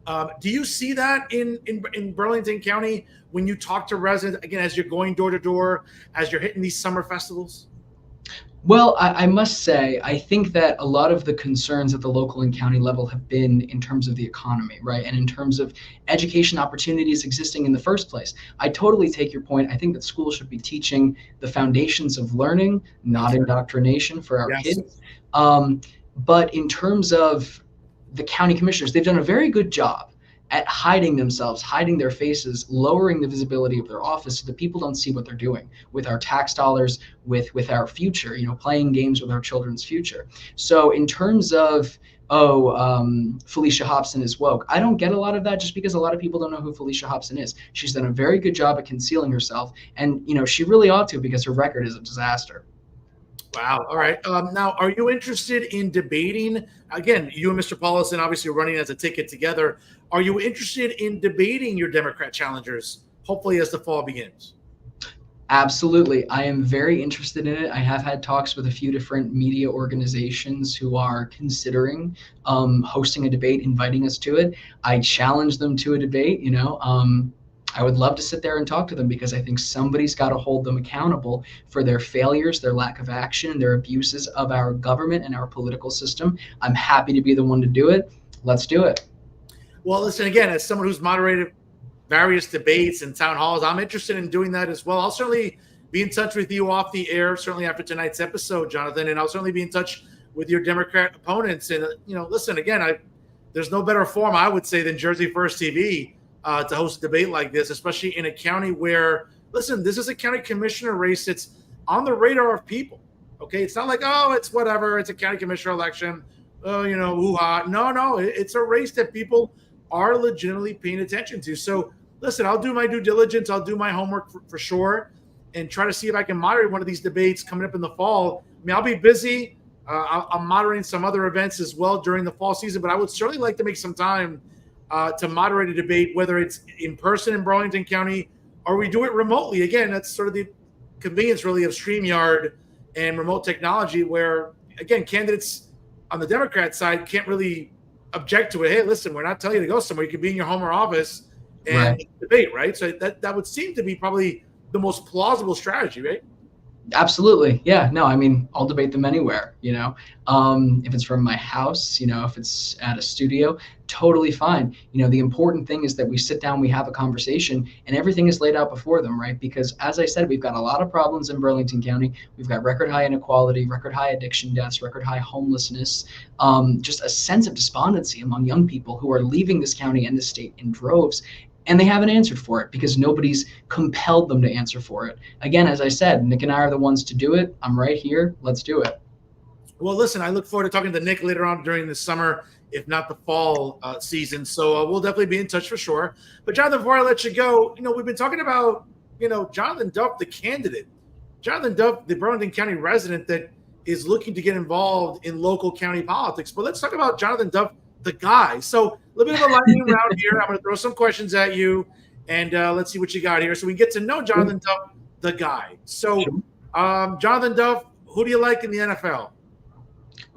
Do you see that in Burlington County when you talk to residents, again, as you're going door to door, as you're hitting these summer festivals? Well, I must say, I think that a lot of the concerns at the local and county level have been in terms of the economy, right? And in terms of education opportunities existing in the first place. I totally take your point. I think that schools should be teaching the foundations of learning, not indoctrination for our kids. But in terms of the county commissioners, they've done a very good job at hiding themselves, hiding their faces, lowering the visibility of their office so that people don't see what they're doing with our tax dollars, with our future, playing games with our children's future. So in terms of, Felicia Hobson is woke, I don't get a lot of that just because a lot of people don't know who Felicia Hobson is. She's done a very good job at concealing herself, and she really ought to, because her record is a disaster. Wow. All right. Now, are you interested in debating? Again, you and Mr. Paulson obviously running as a ticket together. Are you interested in debating your Democrat challengers, hopefully as the fall begins? Absolutely. I am very interested in it. I have had talks with a few different media organizations who are considering hosting a debate, inviting us to it. I challenge them to a debate. I would love to sit there and talk to them, because I think somebody's got to hold them accountable for their failures, their lack of action, their abuses of our government and our political system. I'm happy to be the one to do it. Let's do it. Well, listen, again, as someone who's moderated various debates and town halls, I'm interested in doing that as well. I'll certainly be in touch with you off the air, certainly after tonight's episode, Jonathan, and I'll certainly be in touch with your Democrat opponents. And, listen, again, there's no better forum, I would say, than Jersey First TV to host a debate like this, especially in a county where, listen, this is a county commissioner race that's on the radar of people. Okay, it's not like, oh, it's whatever, it's a county commissioner election, hoo-ha. No, it's a race that people are legitimately paying attention to. So, listen, I'll do my due diligence, I'll do my homework for sure, and try to see if I can moderate one of these debates coming up in the fall. I mean, I'll be busy. I'm moderating some other events as well during the fall season, but I would certainly like to make some time to moderate a debate, whether it's in person in Burlington County or we do it remotely. Again, that's sort of the convenience really of StreamYard and remote technology, where, again, candidates on the Democrat side can't really object to it. Hey, listen, we're not telling you to go somewhere. You can be in your home or office and debate, right? So that would seem to be probably the most plausible strategy, right? Absolutely. Yeah, no, I mean, I'll debate them anywhere, if it's from my house, if it's at a studio, totally fine. The important thing is that we sit down, we have a conversation, and everything is laid out before them, right? Because as I said, we've got a lot of problems in Burlington County. We've got record high inequality, record high addiction deaths, record high homelessness, just a sense of despondency among young people who are leaving this county and this state in droves. And they haven't answered for it because nobody's compelled them to answer for it. Again, as I said, Nick and I are the ones to do it. I'm right here. Let's do it. Well, listen, I look forward to talking to Nick later on during the summer, if not the fall season. So we'll definitely be in touch for sure. But Jonathan, before I let you go, we've been talking about, Jonathan Duff, the candidate. Jonathan Duff, the Burlington County resident that is looking to get involved in local county politics. But let's talk about Jonathan Duff, the guy. So a little bit of a lightning round here. I'm going to throw some questions at you, and let's see what you got here. So we get to know Jonathan Duff, the guy. So, Jonathan Duff, who do you like in the NFL?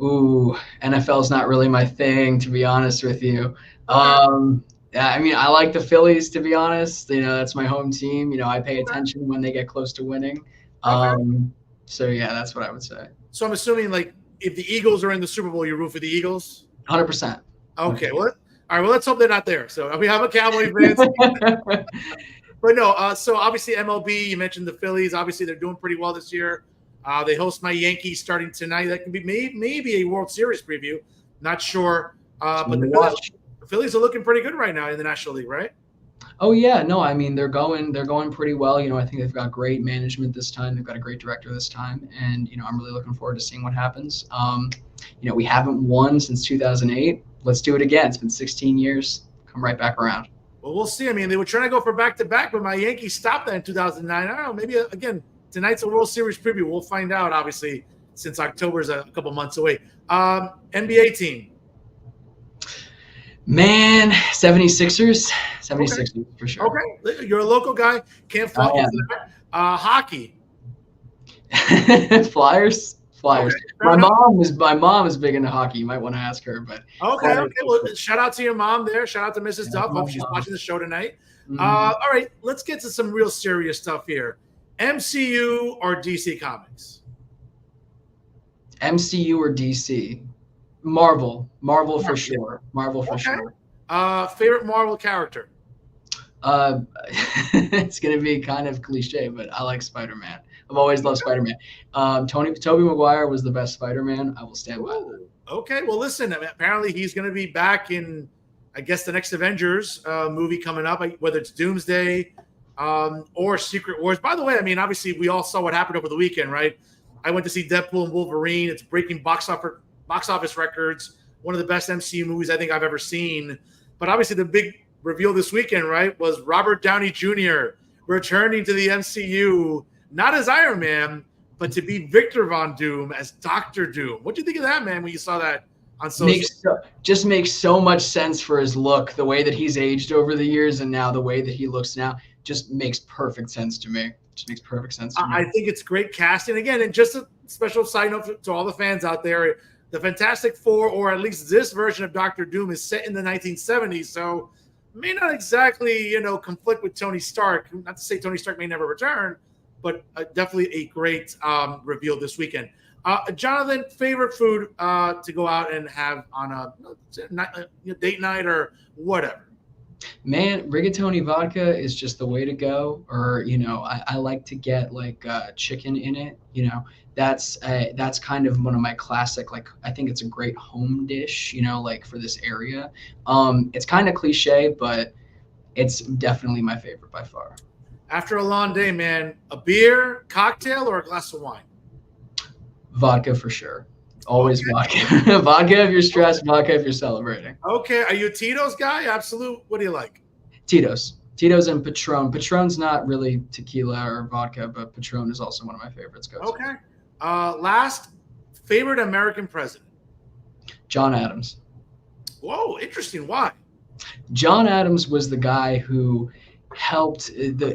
Ooh, NFL is not really my thing, to be honest with you. Yeah, I mean, I like the Phillies, to be honest. That's my home team. I pay attention when they get close to winning. So yeah, that's what I would say. So I'm assuming, like, if the Eagles are in the Super Bowl, you root for the Eagles? 100%. Okay, well, all right. Well, let's hope they're not there. So we have a Cowboy fans, but no. So obviously MLB. You mentioned the Phillies. Obviously they're doing pretty well this year. They host my Yankees starting tonight. That can be maybe a World Series preview. Not sure. But the Phillies are looking pretty good right now in the National League, right? Oh yeah, no, I mean they're going pretty well. I think they've got great management this time. They've got a great director this time, and I'm really looking forward to seeing what happens. We haven't won since 2008. Let's do it again. It's been 16 years. Come right back around. Well, we'll see. I mean, they were trying to go for back-to-back, but my Yankees stopped that in 2009. I don't know. Maybe, again, tonight's a World Series preview. We'll find out, obviously, since October is a couple months away. NBA team. Man, 76ers. 76ers for sure. Okay. You're a local guy. Can't fault you for that. Hockey. Flyers. Okay, my mom is big into hockey. You might want to ask her, but okay. Well, shout out to your mom there. Shout out to Mrs. Duff. Hope she's watching the show tonight. Mm-hmm. All right, let's get to some real serious stuff here. MCU or DC Comics? MCU or DC? Marvel for sure. Marvel for sure. Favorite Marvel character? It's gonna be kind of cliche, but I like Spider-Man. I've always loved Spider-Man. Tobey Maguire was the best Spider-Man. I will stand by that. Ooh, okay, well, listen. I mean, apparently, he's going to be back in, I guess, the next Avengers movie coming up, whether it's Doomsday or Secret Wars. By the way, I mean, obviously, we all saw what happened over the weekend, right? I went to see Deadpool and Wolverine. It's breaking box office records. One of the best MCU movies I think I've ever seen. But obviously, the big reveal this weekend, right, was Robert Downey Jr. returning to the MCU, not as Iron Man, but to be Victor Von Doom as Doctor Doom. What do you think of that, man, when you saw that on social? Just makes so much sense for his look, the way that he's aged over the years, and now the way that he looks now just makes perfect sense to me. Just makes perfect sense to me. I think it's great casting. Again, and just a special side note to all the fans out there, the Fantastic Four, or at least this version of Doctor Doom, is set in the 1970s, so may not exactly, conflict with Tony Stark. Not to say Tony Stark may never return, but definitely a great reveal this weekend. Jonathan, favorite food to go out and have on a date night or whatever? Man, rigatoni vodka is just the way to go. Or, I like to get like chicken in it. That's kind of one of my classic, like, I think it's a great home dish, like for this area. It's kind of cliche, but it's definitely my favorite by far. After a long day, man, a beer, cocktail, or a glass of wine? Vodka for sure. Always vodka. Vodka if you're stressed, vodka if you're celebrating. Okay. Are you a Tito's guy? Absolute. What do you like? Tito's and Patron. Patron's not really tequila or vodka, but Patron is also one of my favorites. Okay. Last, favorite American president? John Adams. Whoa, interesting. Why? John Adams was the guy who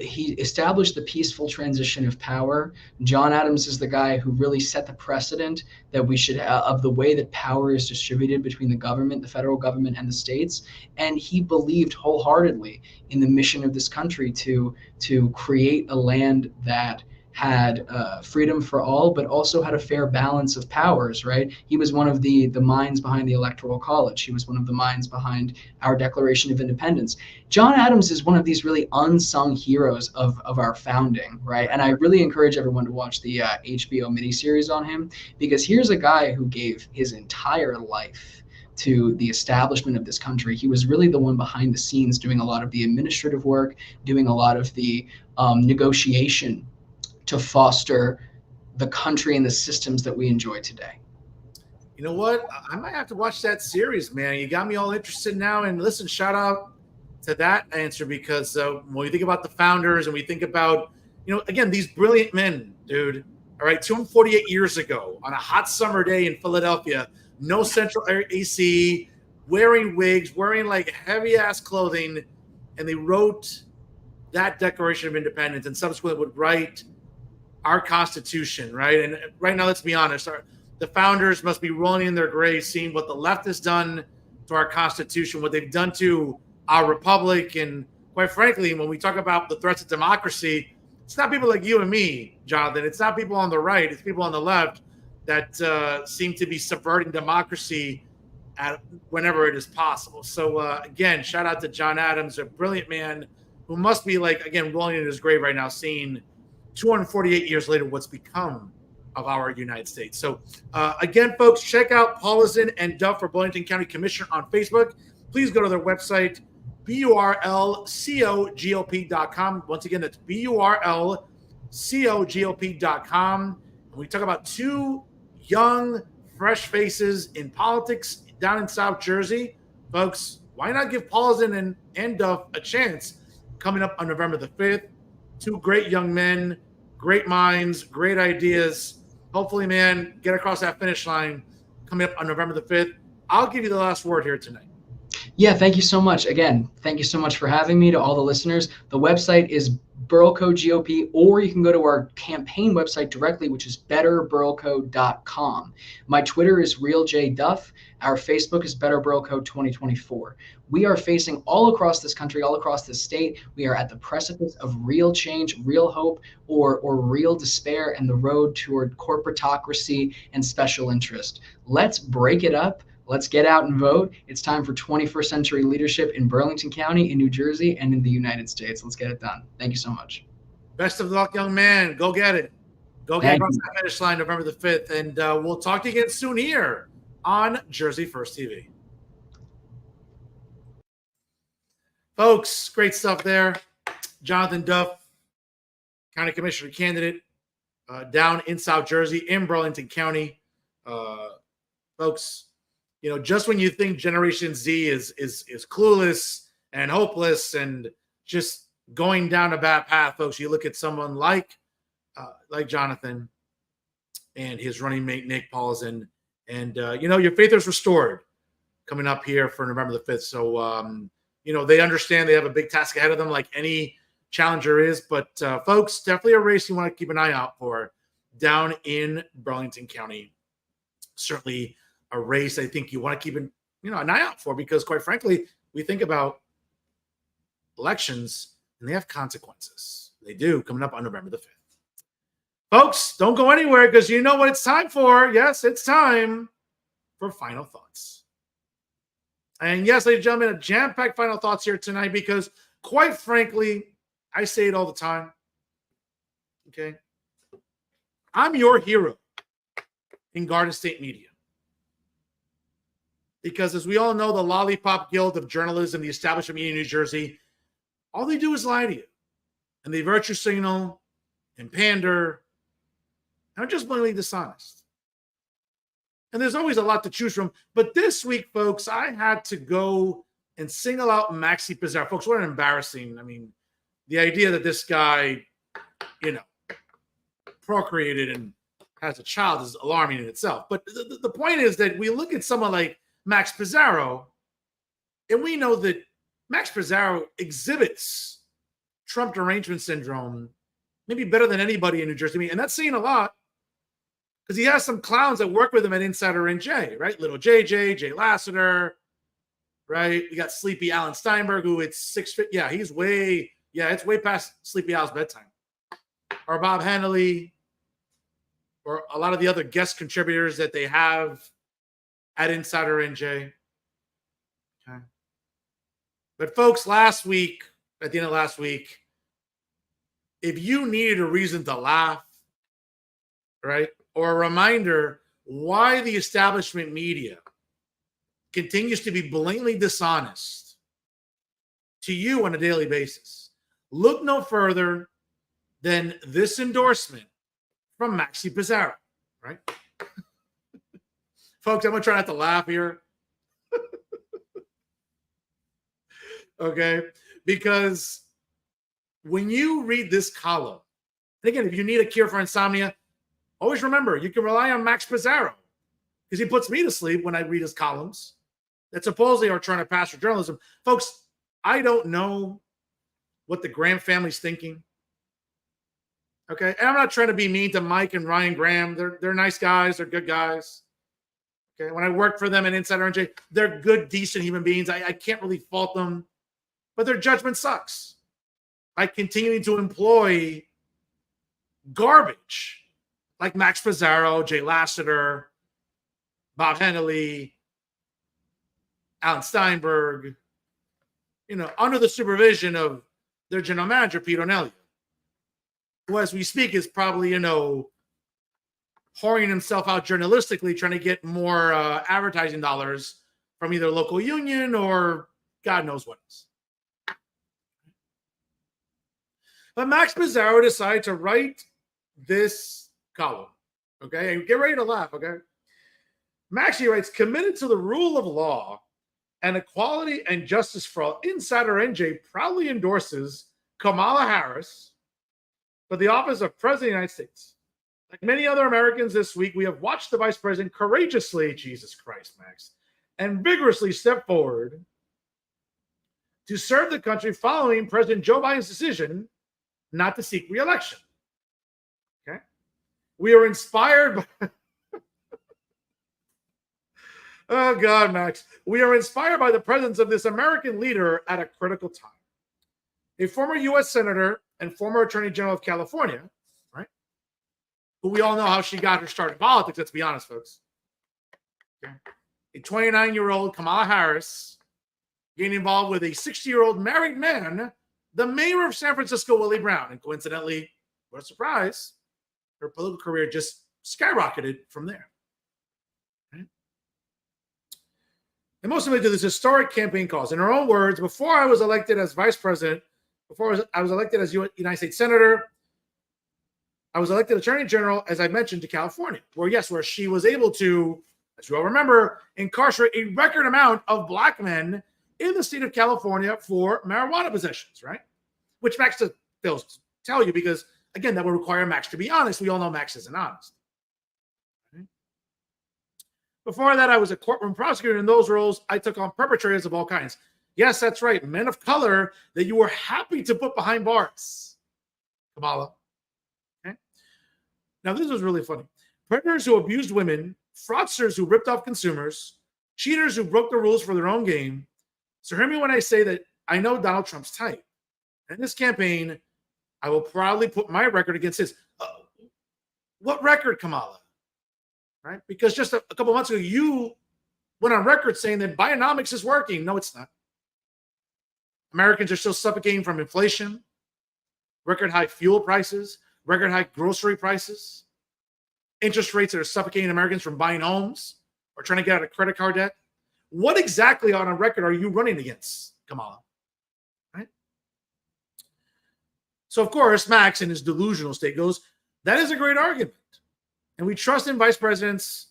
he established the peaceful transition of power. John Adams is the guy who really set the precedent that we should of the way that power is distributed between the government, the federal government, and the states. And he believed wholeheartedly in the mission of this country to create a land that had freedom for all, but also had a fair balance of powers, right? He was one of the minds behind the Electoral College. He was one of the minds behind our Declaration of Independence. John Adams is one of these really unsung heroes of our founding, right? And I really encourage everyone to watch the HBO miniseries on him, because here's a guy who gave his entire life to the establishment of this country. He was really the one behind the scenes doing a lot of the administrative work, doing a lot of the negotiation to foster the country and the systems that we enjoy today. You know what? I might have to watch that series, man. You got me all interested now. And listen, shout out to that answer, because when we think about the founders and we think about, again, these brilliant men, dude, all right, 248 years ago on a hot summer day in Philadelphia, no central AC, wearing wigs, wearing like heavy ass clothing, and they wrote that Declaration of Independence and subsequently would write our Constitution, right? And right now, let's be honest, the founders must be rolling in their graves seeing what the left has done to our Constitution, what they've done to our republic. And quite frankly, when we talk about the threats of democracy, it's not people like you and me, Jonathan. It's not people on the right. It's people on the left that seem to be subverting democracy whenever it is possible. So again, shout out to John Adams, a brilliant man who must be rolling in his grave right now, seeing 248 years later what's become of our United States. So again, folks, check out Paulison and Duff for Burlington County Commissioner on Facebook. Please go to their website, burlcogop.com. Once again, that's burlcogop.com. And we talk about two young, fresh faces in politics down in South Jersey. Folks, why not give Paulison and Duff a chance coming up on November the 5th? Two great young men, great minds, great ideas. Hopefully, man, get across that finish line coming up on November the 5th. I'll give you the last word here tonight. Yeah, thank you so much. Again, thank you so much for having me. To all the listeners, the website is Burlco GOP, or you can go to our campaign website directly, which is betterburlco.com. My Twitter is RealJDuff. Our Facebook is Better Burlco 2024. We are facing all across this country, all across this state. We are at the precipice of real change, real hope, or real despair, and the road toward corporatocracy and special interest. Let's break it up. Let's get out and vote. It's time for 21st century leadership in Burlington County, in New Jersey, and in the United States. Let's get it done. Thank you so much. Best of luck, young man. Go get it. Go get across that finish line November the 5th, and we'll talk to you again soon here on Jersey First TV. Folks, great stuff there. Jonathan Duff, county commissioner candidate, down in South Jersey, in Burlington County. Folks, you know, just when you think Generation Z is clueless and hopeless and just going down a bad path, folks, you look at someone like Jonathan and his running mate Nick Paulson, and you know, your faith is restored coming up here for November the 5th. So you know, they understand they have a big task ahead of them, like any challenger is. But folks, definitely a race you want to keep an eye out for down in Burlington County. Certainly a race I think you want to keep an eye out for, because quite frankly, we think about elections and they have consequences. They do, coming up on November the 5th. Folks, don't go anywhere, because you know what it's time for. Yes, it's time for Final Thoughts. And yes, ladies and gentlemen, a jam-packed Final Thoughts here tonight, because quite frankly, I say it all the time. Okay? I'm your hero in Garden State media. Because as we all know, the Lollipop Guild of Journalism, the establishment media in New Jersey, all they do is lie to you. And they virtue signal and pander and are just blatantly dishonest. And there's always a lot to choose from. But this week, folks, I had to go and single out Maxi Pizarro. Folks, what an embarrassing. I mean, the idea that this guy, you know, procreated and has a child is alarming in itself. But the point is that we look at someone like Max Pizarro, and we know that Max Pizarro exhibits Trump derangement syndrome maybe better than anybody in New Jersey. And that's saying a lot, because he has some clowns that work with him at Insider NJ, right? Little JJ, Jay Lassiter, right? We got Sleepy Alan Steinberg, who it's 6 feet. Yeah, it's way past Sleepy Al's bedtime. Or Bob Hanley, or a lot of the other guest contributors that they have at Insider NJ. Okay. But folks, at the end of last week, if you needed a reason to laugh, right, or a reminder why the establishment media continues to be blatantly dishonest to you on a daily basis, look no further than this endorsement from Maxi Pizarro, right? Folks, I'm going to try not to laugh here. Okay? Because when you read this column, and again, if you need a cure for insomnia, always remember, you can rely on Max Pizarro, because he puts me to sleep when I read his columns that supposedly are trying to pass for journalism. Folks, I don't know what the Graham family's thinking. Okay? And I'm not trying to be mean to Mike and Ryan Graham. They're nice guys. They're good guys. Okay? When I worked for them at Insider NJ, they're good, decent human beings. I can't really fault them. But their judgment sucks by continuing to employ garbage like Max Pizarro, Jay Lassiter, Bob Henley, Alan Steinberg, under the supervision of their general manager, Pete O'Neill, who, as we speak, is probably, whoring himself out journalistically, trying to get more advertising dollars from either local union or God knows what else. But Max Pizarro decided to write this column, okay? And get ready to laugh, okay? Maxie writes, committed to the rule of law and equality and justice for all, Insider NJ proudly endorses Kamala Harris for the office of President of the United States. Like many other Americans this week, we have watched the Vice President courageously, Jesus Christ, Max, and vigorously step forward to serve the country following President Joe Biden's decision not to seek re-election. Okay? We are inspired by oh God, Max. We are inspired by the presence of this American leader at a critical time. A former U.S. Senator and former Attorney General of California, right? Who we all know how she got her start in politics, let's be honest, folks. Okay. A 29-year-old Kamala Harris getting involved with a 60-year-old married man, the mayor of San Francisco, Willie Brown. And coincidentally, what a surprise, her political career just skyrocketed from there. Right? And most of it to this historic campaign cause. In her own words, before I was elected as vice president, before I was elected as United States Senator, I was elected Attorney General, as I mentioned, to California, where she was able to, as you all remember, incarcerate a record amount of black men in the state of California for marijuana possessions, right? Which Max fails to tell you because, again, that would require Max to be honest. We all know Max isn't honest. Right? Before that, I was a courtroom prosecutor. In those roles, I took on perpetrators of all kinds. Yes, that's right. Men of color that you were happy to put behind bars. Kamala. Okay. Now, this was really funny. Predators who abused women, fraudsters who ripped off consumers, cheaters who broke the rules for their own game. So hear me when I say that I know Donald Trump's type. In this campaign, I will proudly put my record against his. What record, Kamala? Right? Because just a couple months ago, you went on record saying that Bionomics is working. No, it's not. Americans are still suffocating from inflation, record high fuel prices, record high grocery prices, interest rates that are suffocating Americans from buying homes or trying to get out of credit card debt. What exactly on a record are you running against, Kamala? Right? So, of course, Max in his delusional state goes, that is a great argument. And we trust in the vice president's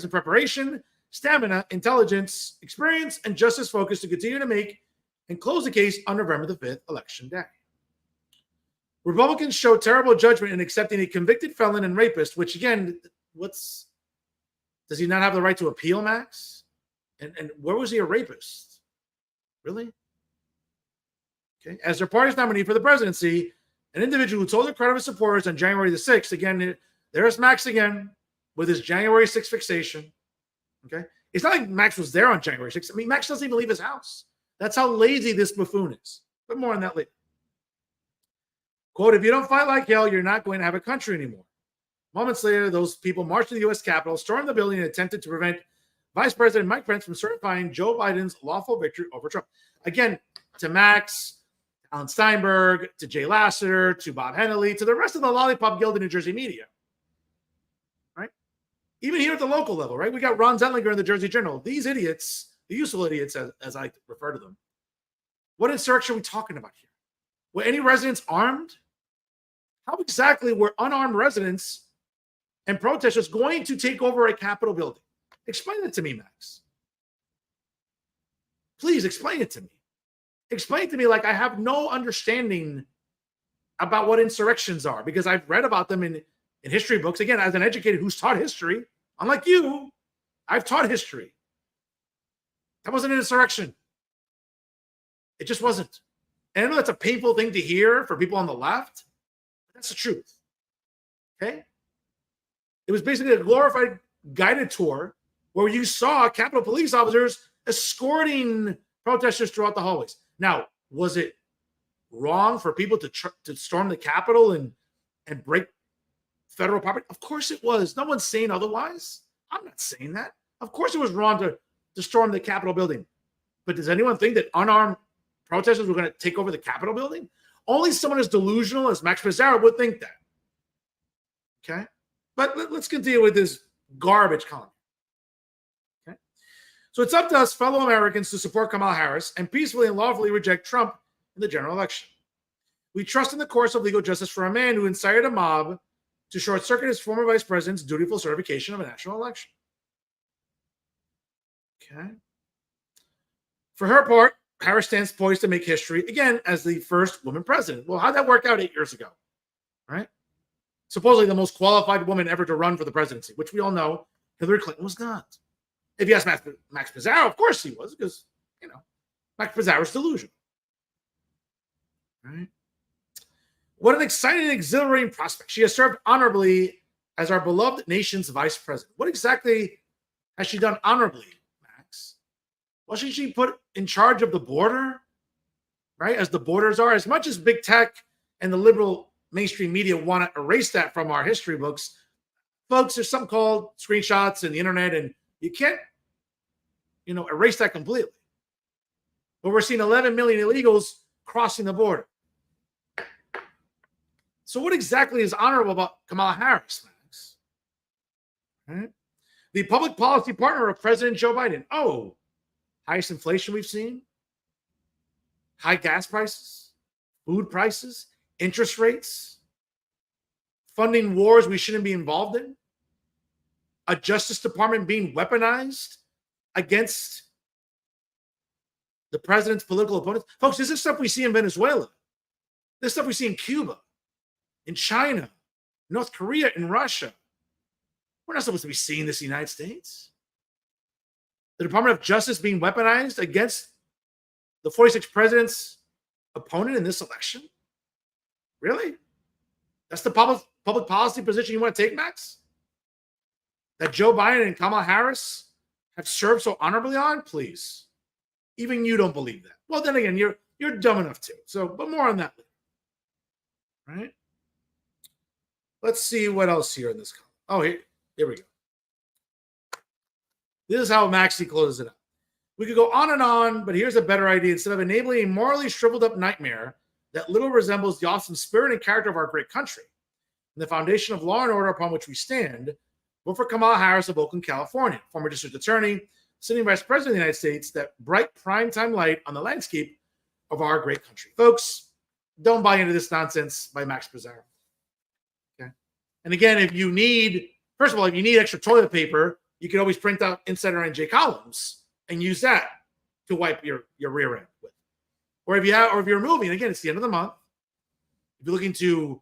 preparation, stamina, intelligence, experience, and justice focus to continue to make and close the case on November the 5th, election day. Republicans show terrible judgment in accepting a convicted felon and rapist, which again, does he not have the right to appeal, Max? And where was he a rapist? Really? Okay. As their party's nominee for the presidency, an individual who told the crowd of his supporters on January the 6th, again, there's Max again with his January 6th fixation. Okay. It's not like Max was there on January 6th. I mean, Max doesn't even leave his house. That's how lazy this buffoon is. But more on that later. Quote, if you don't fight like hell, you're not going to have a country anymore. Moments later, those people marched to the U.S. Capitol, stormed the building, and attempted to prevent Vice President Mike Pence from certifying Joe Biden's lawful victory over Trump. Again, to Max, Alan Steinberg, to Jay Lasseter, to Bob Hennelly, to the rest of the Lollipop Guild of New Jersey media. Right? Even here at the local level, right? We got Ron Zentlinger in the Jersey Journal. These idiots, the useful idiots, as I refer to them. What insurrection are we talking about here? Were any residents armed? How exactly were unarmed residents and protesters going to take over a Capitol building? Explain it to me, Max. Please explain it to me. Explain it to me like I have no understanding about what insurrections are because I've read about them in history books. Again, as an educator who's taught history, unlike you, I've taught history. That wasn't an insurrection. It just wasn't. And I know that's a painful thing to hear for people on the left, but that's the truth. Okay? It was basically a glorified guided tour where you saw Capitol police officers escorting protesters throughout the hallways. Now, was it wrong for people to storm the Capitol and break federal property? Of course it was. No one's saying otherwise. I'm not saying that. Of course it was wrong to storm the Capitol building. But does anyone think that unarmed protesters were going to take over the Capitol building? Only someone as delusional as Max Pizarro would think that. Okay? But let's continue with this garbage column. Okay? So it's up to us, fellow Americans, to support Kamala Harris and peacefully and lawfully reject Trump in the general election. We trust in the course of legal justice for a man who incited a mob to short-circuit his former vice president's dutiful certification of a national election. Okay? For her part, Harris stands poised to make history, again, as the first woman president. Well, how'd that work out 8 years ago? Right? Supposedly the most qualified woman ever to run for the presidency, which we all know Hillary Clinton was not. If you ask Max Pizarro, of course he was, because, Max Pizarro's delusional. Right? What an exciting and exhilarating prospect. She has served honorably as our beloved nation's vice president. What exactly has she done honorably, Max? Wasn't she put in charge of the border, right? As the borders are, as much as big tech and the liberal mainstream media want to erase that from our history books, folks, there's something called screenshots and the internet, and you can't, erase that completely. But we're seeing 11 million illegals crossing the border. So what exactly is honorable about Kamala Harris, Max? Right? The public policy partner of President Joe Biden. Oh, highest inflation we've seen, high gas prices, food prices, interest rates, funding wars we shouldn't be involved in, a Justice Department being weaponized against the president's political opponents. Folks, this is stuff we see in Venezuela. This stuff we see in Cuba, in China, North Korea, in Russia. We're not supposed to be seeing this in the United States. The Department of Justice being weaponized against the 46th president's opponent in this election? Really? That's the public policy position you want to take, Max? That Joe Biden and Kamala Harris have served so honorably on? Please. Even you don't believe that. Well, then again, you're dumb enough to. So, but more on that later. Right? Let's see what else here in this column. Oh, here we go. This is how Maxie closes it up. We could go on, but here's a better idea. Instead of enabling a morally shriveled up nightmare that little resembles the awesome spirit and character of our great country and the foundation of law and order upon which we stand, vote for Kamala Harris of Oakland, California, former district attorney, sitting vice president of the United States, that bright primetime light on the landscape of our great country. Folks, don't buy into this nonsense by Max Pizarro. Okay. And again, if you need extra toilet paper, you can always print out Insider NJ columns and use that to wipe your rear end with. Or if you're moving, again, it's the end of the month. If you're looking to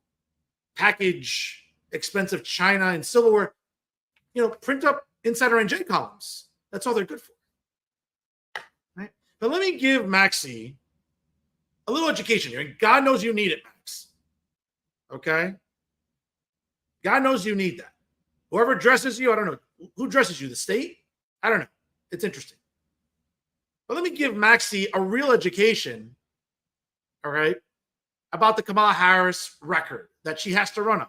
package expensive china and silverware, print up Insider NJ columns. That's all they're good for. Right? But let me give Maxie a little education here. And God knows you need it, Max. Okay? God knows you need that. Whoever dresses you, I don't know. Who dresses you? The state? I don't know. It's interesting. But let me give Maxie a real education, all right, about the Kamala Harris record that she has to run on.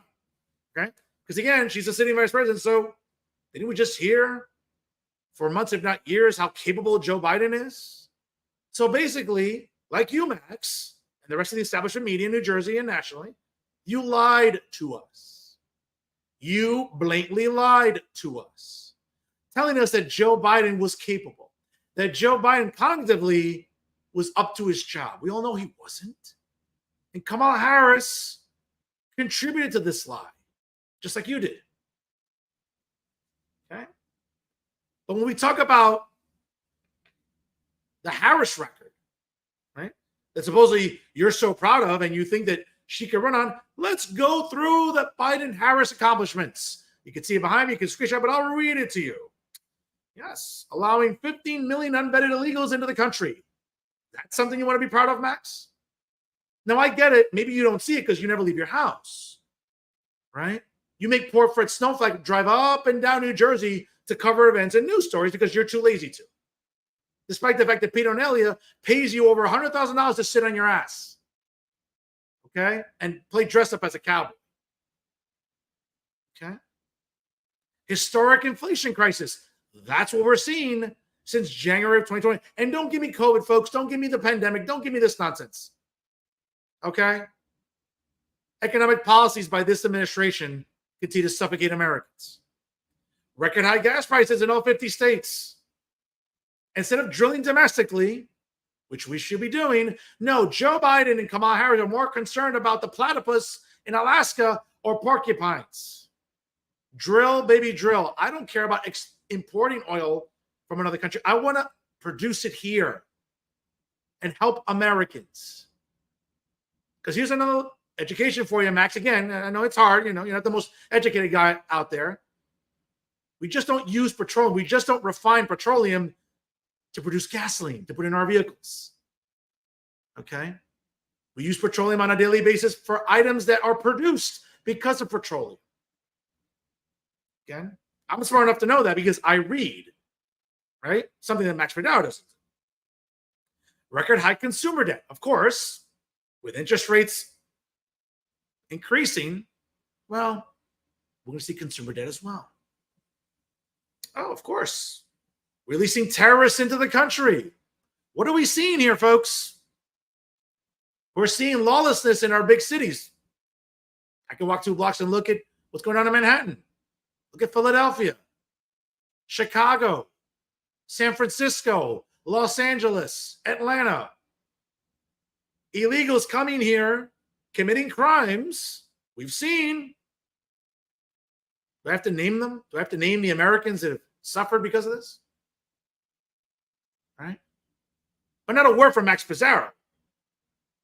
Okay? Because again, she's a sitting vice president, so didn't we just hear for months, if not years, how capable Joe Biden is? So basically, like you, Max, and the rest of the establishment media in New Jersey and nationally, you lied to us. You blatantly lied to us, telling us that Joe Biden was capable, that Joe Biden cognitively was up to his job. We all know he wasn't. And Kamala Harris contributed to this lie, just like you did. Okay? But when we talk about the Harris record, right, that supposedly you're so proud of and you think that she can run on, let's go through the Biden-Harris accomplishments. You can see it behind me, you can screenshot, but I'll read it to you. Yes, allowing 15 million unvetted illegals into the country. That's something you want to be proud of, Max? Now, I get it. Maybe you don't see it because you never leave your house, right? You make poor Fred Snowflake drive up and down New Jersey to cover events and news stories because you're too lazy to. Despite the fact that Pete O'Neillia pays you over $100,000 to sit on your ass, okay, and play dress up as a cowboy, okay? Historic inflation crisis. That's what we're seeing since January of 2020. And don't give me COVID, folks. Don't give me the pandemic. Don't give me this nonsense. Okay? Economic policies by this administration continue to suffocate Americans. Record high gas prices in all 50 states. Instead of drilling domestically, which we should be doing, no, Joe Biden and Kamala Harris are more concerned about the platypus in Alaska or porcupines. Drill, baby, drill. I don't care about importing oil from another country. I want to produce it here and help Americans. Because here's another education for you, Max. Again, I know it's hard. You're not the most educated guy out there. We just don't use petroleum. We just don't refine petroleum to produce gasoline, to put in our vehicles. Okay? We use petroleum on a daily basis for items that are produced because of petroleum. Again, I'm smart enough to know that because I read, right? Something that Max Fernando doesn't. Record high consumer debt. Of course, with interest rates increasing, well, we're going to see consumer debt as well. Oh, of course. Releasing terrorists into the country. What are we seeing here, folks? We're seeing lawlessness in our big cities. I can walk 2 blocks and look at what's going on in Manhattan. Look at Philadelphia, Chicago, San Francisco, Los Angeles, Atlanta. Illegals coming here, committing crimes. We've seen. Do I have to name them? Do I have to name the Americans that have suffered because of this? All right. But not a word from Max Pizarro.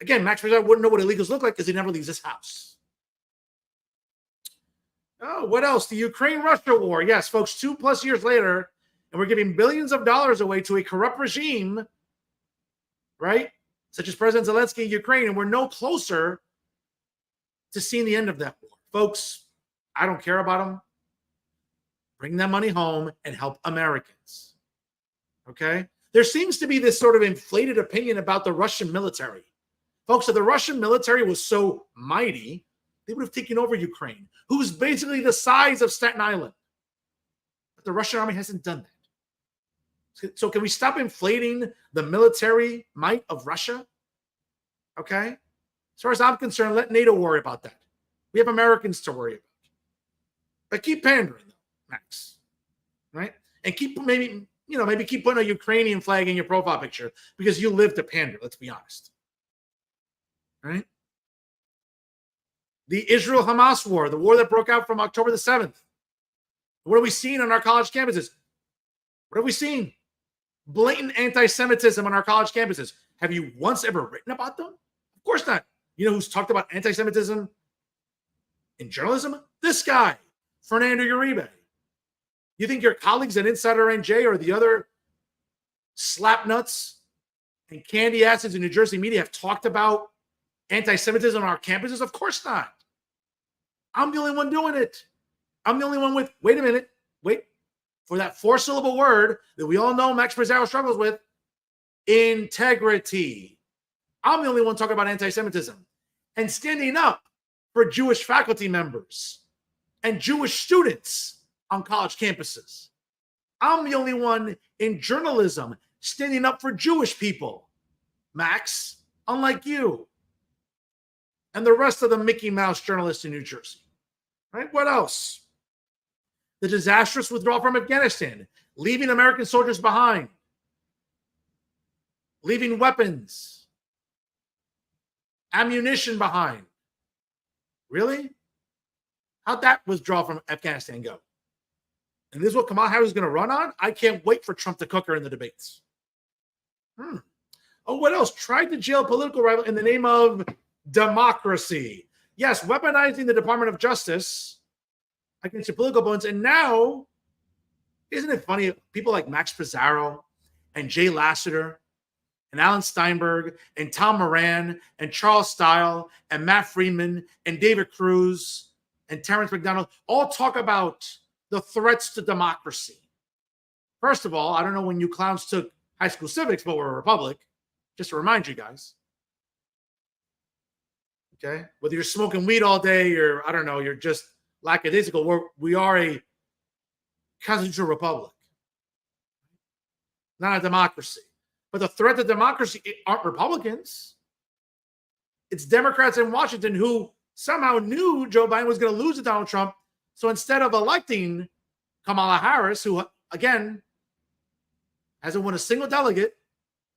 Again, Max Pizarro wouldn't know what illegals look like because he never leaves his house. Oh, what else? The Ukraine-Russia war. Yes, folks, 2+ years later, and we're giving billions of dollars away to a corrupt regime, right? Such as President Zelensky in Ukraine, and we're no closer to seeing the end of that war. Folks, I don't care about them. Bring that money home and help Americans. Okay? There seems to be this sort of inflated opinion about the Russian military. Folks, if the Russian military was so mighty, they would have taken over Ukraine, who's basically the size of Staten Island. But the Russian army hasn't done that. So can we stop inflating the military might of Russia? Okay? As far as I'm concerned, let NATO worry about that. We have Americans to worry about. But keep pandering, though, Max. Right? And keep maybe keep putting a Ukrainian flag in your profile picture because you live to pander, let's be honest. Right? The Israel-Hamas war, the war that broke out from October the 7th. What are we seeing on our college campuses? What have we seen? Blatant anti-Semitism on our college campuses. Have you once ever written about them? Of course not. You know who's talked about anti-Semitism in journalism? This guy, Fernando Uribe. You think your colleagues at Insider NJ or the other slapnuts and candy asses in New Jersey media have talked about anti-Semitism on our campuses? Of course not. I'm the only one doing it. I'm the only one with, wait a minute, wait, for that 4-syllable word that we all know Max Pizarro struggles with, integrity. I'm the only one talking about anti-Semitism and standing up for Jewish faculty members and Jewish students on college campuses. I'm the only one in journalism standing up for Jewish people, Max, unlike you and the rest of the Mickey Mouse journalists in New Jersey. Right? What else? The disastrous withdrawal from Afghanistan, leaving American soldiers behind, leaving weapons, ammunition behind. Really? How'd that withdrawal from Afghanistan go? And this is what Kamala Harris is going to run on? I can't wait for Trump to cook her in the debates. Oh, what else? Tried to jail political rival in the name of democracy. Yes, weaponizing the Department of Justice against your political opponents. And now, isn't it funny? People like Max Pizarro and Jay Lassiter and Alan Steinberg and Tom Moran and Charles Stile and Matt Friedman and David Cruz and Terrence McDonald all talk about the threats to democracy. First of all, I don't know when you clowns took high school civics, but we're a republic. Just to remind you guys. Okay? Whether you're smoking weed all day or, I don't know, you're just lackadaisical, we are a constitutional republic, not a democracy. But the threat to democracy aren't Republicans. It's Democrats in Washington who somehow knew Joe Biden was going to lose to Donald Trump. So instead of electing Kamala Harris, who, again, hasn't won a single delegate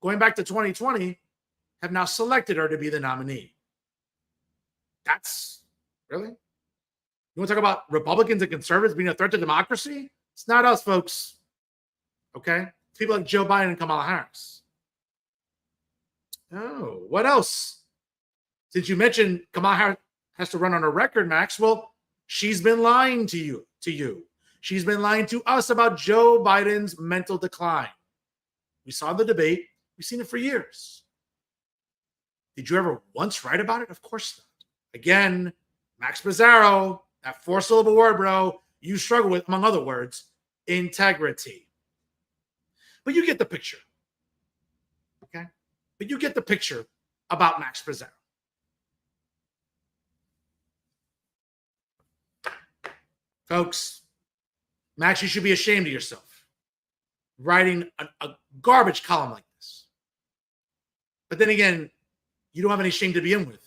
going back to 2020, have now selected her to be the nominee. That's really? You want to talk about Republicans and conservatives being a threat to democracy? It's not us, folks. Okay? It's people like Joe Biden and Kamala Harris. Oh, what else? Since you mentioned Kamala Harris has to run on a record, Max, well, she's been lying to you. She's been lying to us about Joe Biden's mental decline. We saw the debate. We've seen it for years. Did you ever once write about it? Of course not. Again, Max Pizarro, that 4-syllable word, bro, you struggle with, among other words, integrity. But you get the picture. Okay? But you get the picture about Max Pizarro. Folks, Max, you should be ashamed of yourself writing a garbage column like this. But then again, you don't have any shame to begin with.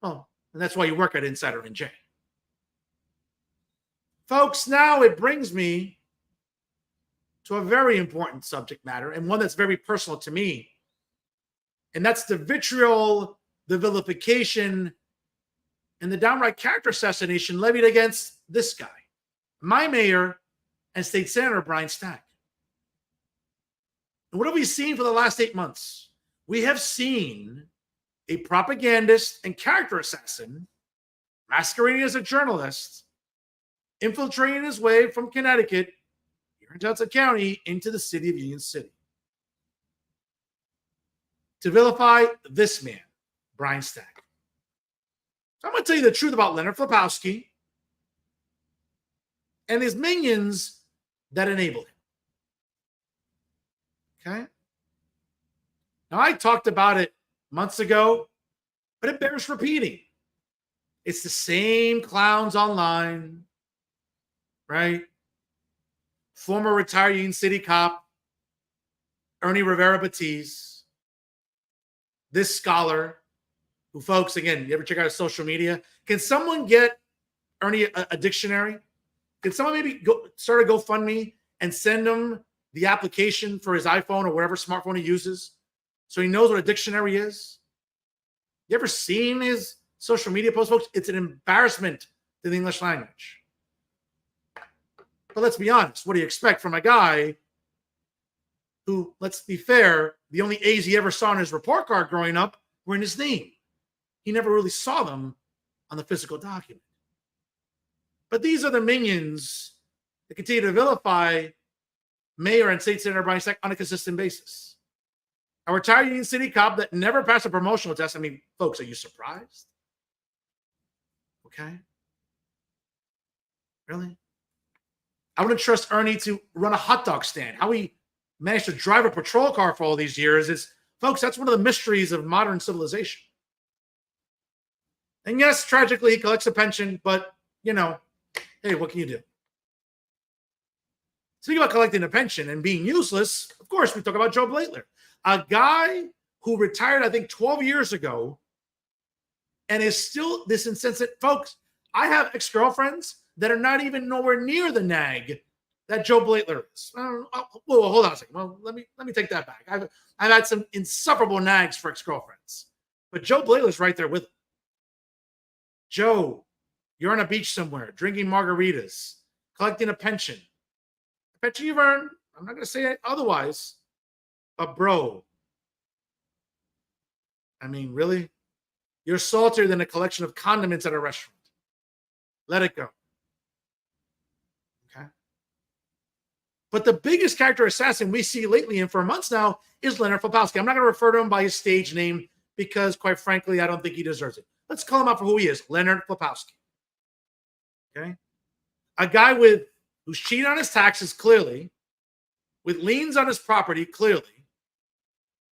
Oh, And that's why you work at Insider NJ. Folks, now it brings me to a very important subject matter and one that's very personal to me. And that's the vitriol, the vilification, and the downright character assassination levied against this guy, my mayor and state senator, Brian Stack. And what have we seen for the last 8 months? We have seen a propagandist and character assassin masquerading as a journalist, infiltrating his way from Connecticut here in Johnson County into the city of Union City to vilify this man, Brian Stack. So I'm going to tell you the truth about Leonard Flapowski and his minions that enable him. Okay? Now, I talked about it months ago, but it bears repeating. It's the same clowns online, right? Former retired Union City cop, Ernie Rivera Batiz, this scholar, who, folks, again, you ever check out his social media? Can someone get Ernie a dictionary? Can someone maybe start a GoFundMe and send him the application for his iPhone or whatever smartphone he uses so he knows what a dictionary is? You ever seen his social media posts, folks? It's an embarrassment to the English language. But let's be honest. What do you expect from a guy who, let's be fair, the only A's he ever saw on his report card growing up were in his name? He never really saw them on the physical document. But these are the minions that continue to vilify Mayor and State Senator Brian Stack on a consistent basis. A retired Union City cop that never passed a promotional test. I mean, folks, are you surprised? Okay. Really? I wouldn't trust Ernie to run a hot dog stand. How he managed to drive a patrol car for all these years is, folks, that's one of the mysteries of modern civilization. And yes, tragically, he collects a pension, but, you know, hey, what can you do? Speaking about collecting a pension and being useless, of course, we talk about Joe Blaitler, a guy who retired, I think, 12 years ago and is still this insensate. Folks, I have ex-girlfriends that are not even nowhere near the nag that Joe Blaitler is. Well, hold on a second. Well, let me take that back. I've had some insufferable nags for ex-girlfriends, but Joe Blaitler's right there with him. Joe, you're on a beach somewhere, drinking margaritas, collecting a pension. A pension you've earned. I'm not going to say it otherwise. But bro, I mean, really? You're saltier than a collection of condiments at a restaurant. Let it go. Okay? But the biggest character assassin we see lately and for months now is Leonard Flapowski. I'm not going to refer to him by his stage name because, quite frankly, I don't think he deserves it. Let's call him out for who he is, Leonard Flapowski. Okay? A guy who's cheated on his taxes, clearly, with liens on his property, clearly.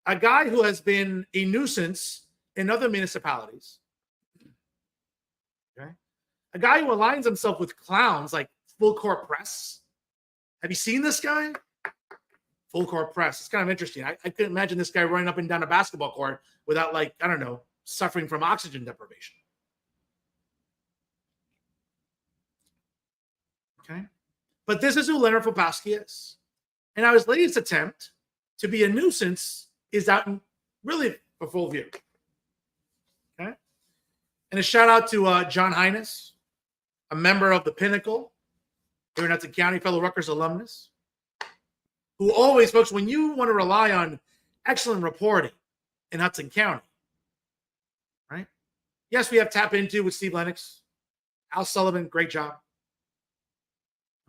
A guy who has been a nuisance in other municipalities. Okay? A guy who aligns himself with clowns like Full Court Press. Have you seen this guy? Full Court Press. It's kind of interesting. I couldn't imagine this guy running up and down a basketball court without, like, I don't know, suffering from oxygen deprivation. Okay? But this is who Leonard Flapowski is. And now his latest attempt to be a nuisance is out in really for full view. Okay? And a shout out to John Hines, a member of the Pinnacle here in Hudson County, fellow Rutgers alumnus, who always, folks, when you want to rely on excellent reporting in Hudson County, right? Yes, we have Tap Into with Steve Lennox, Al Sullivan, great job.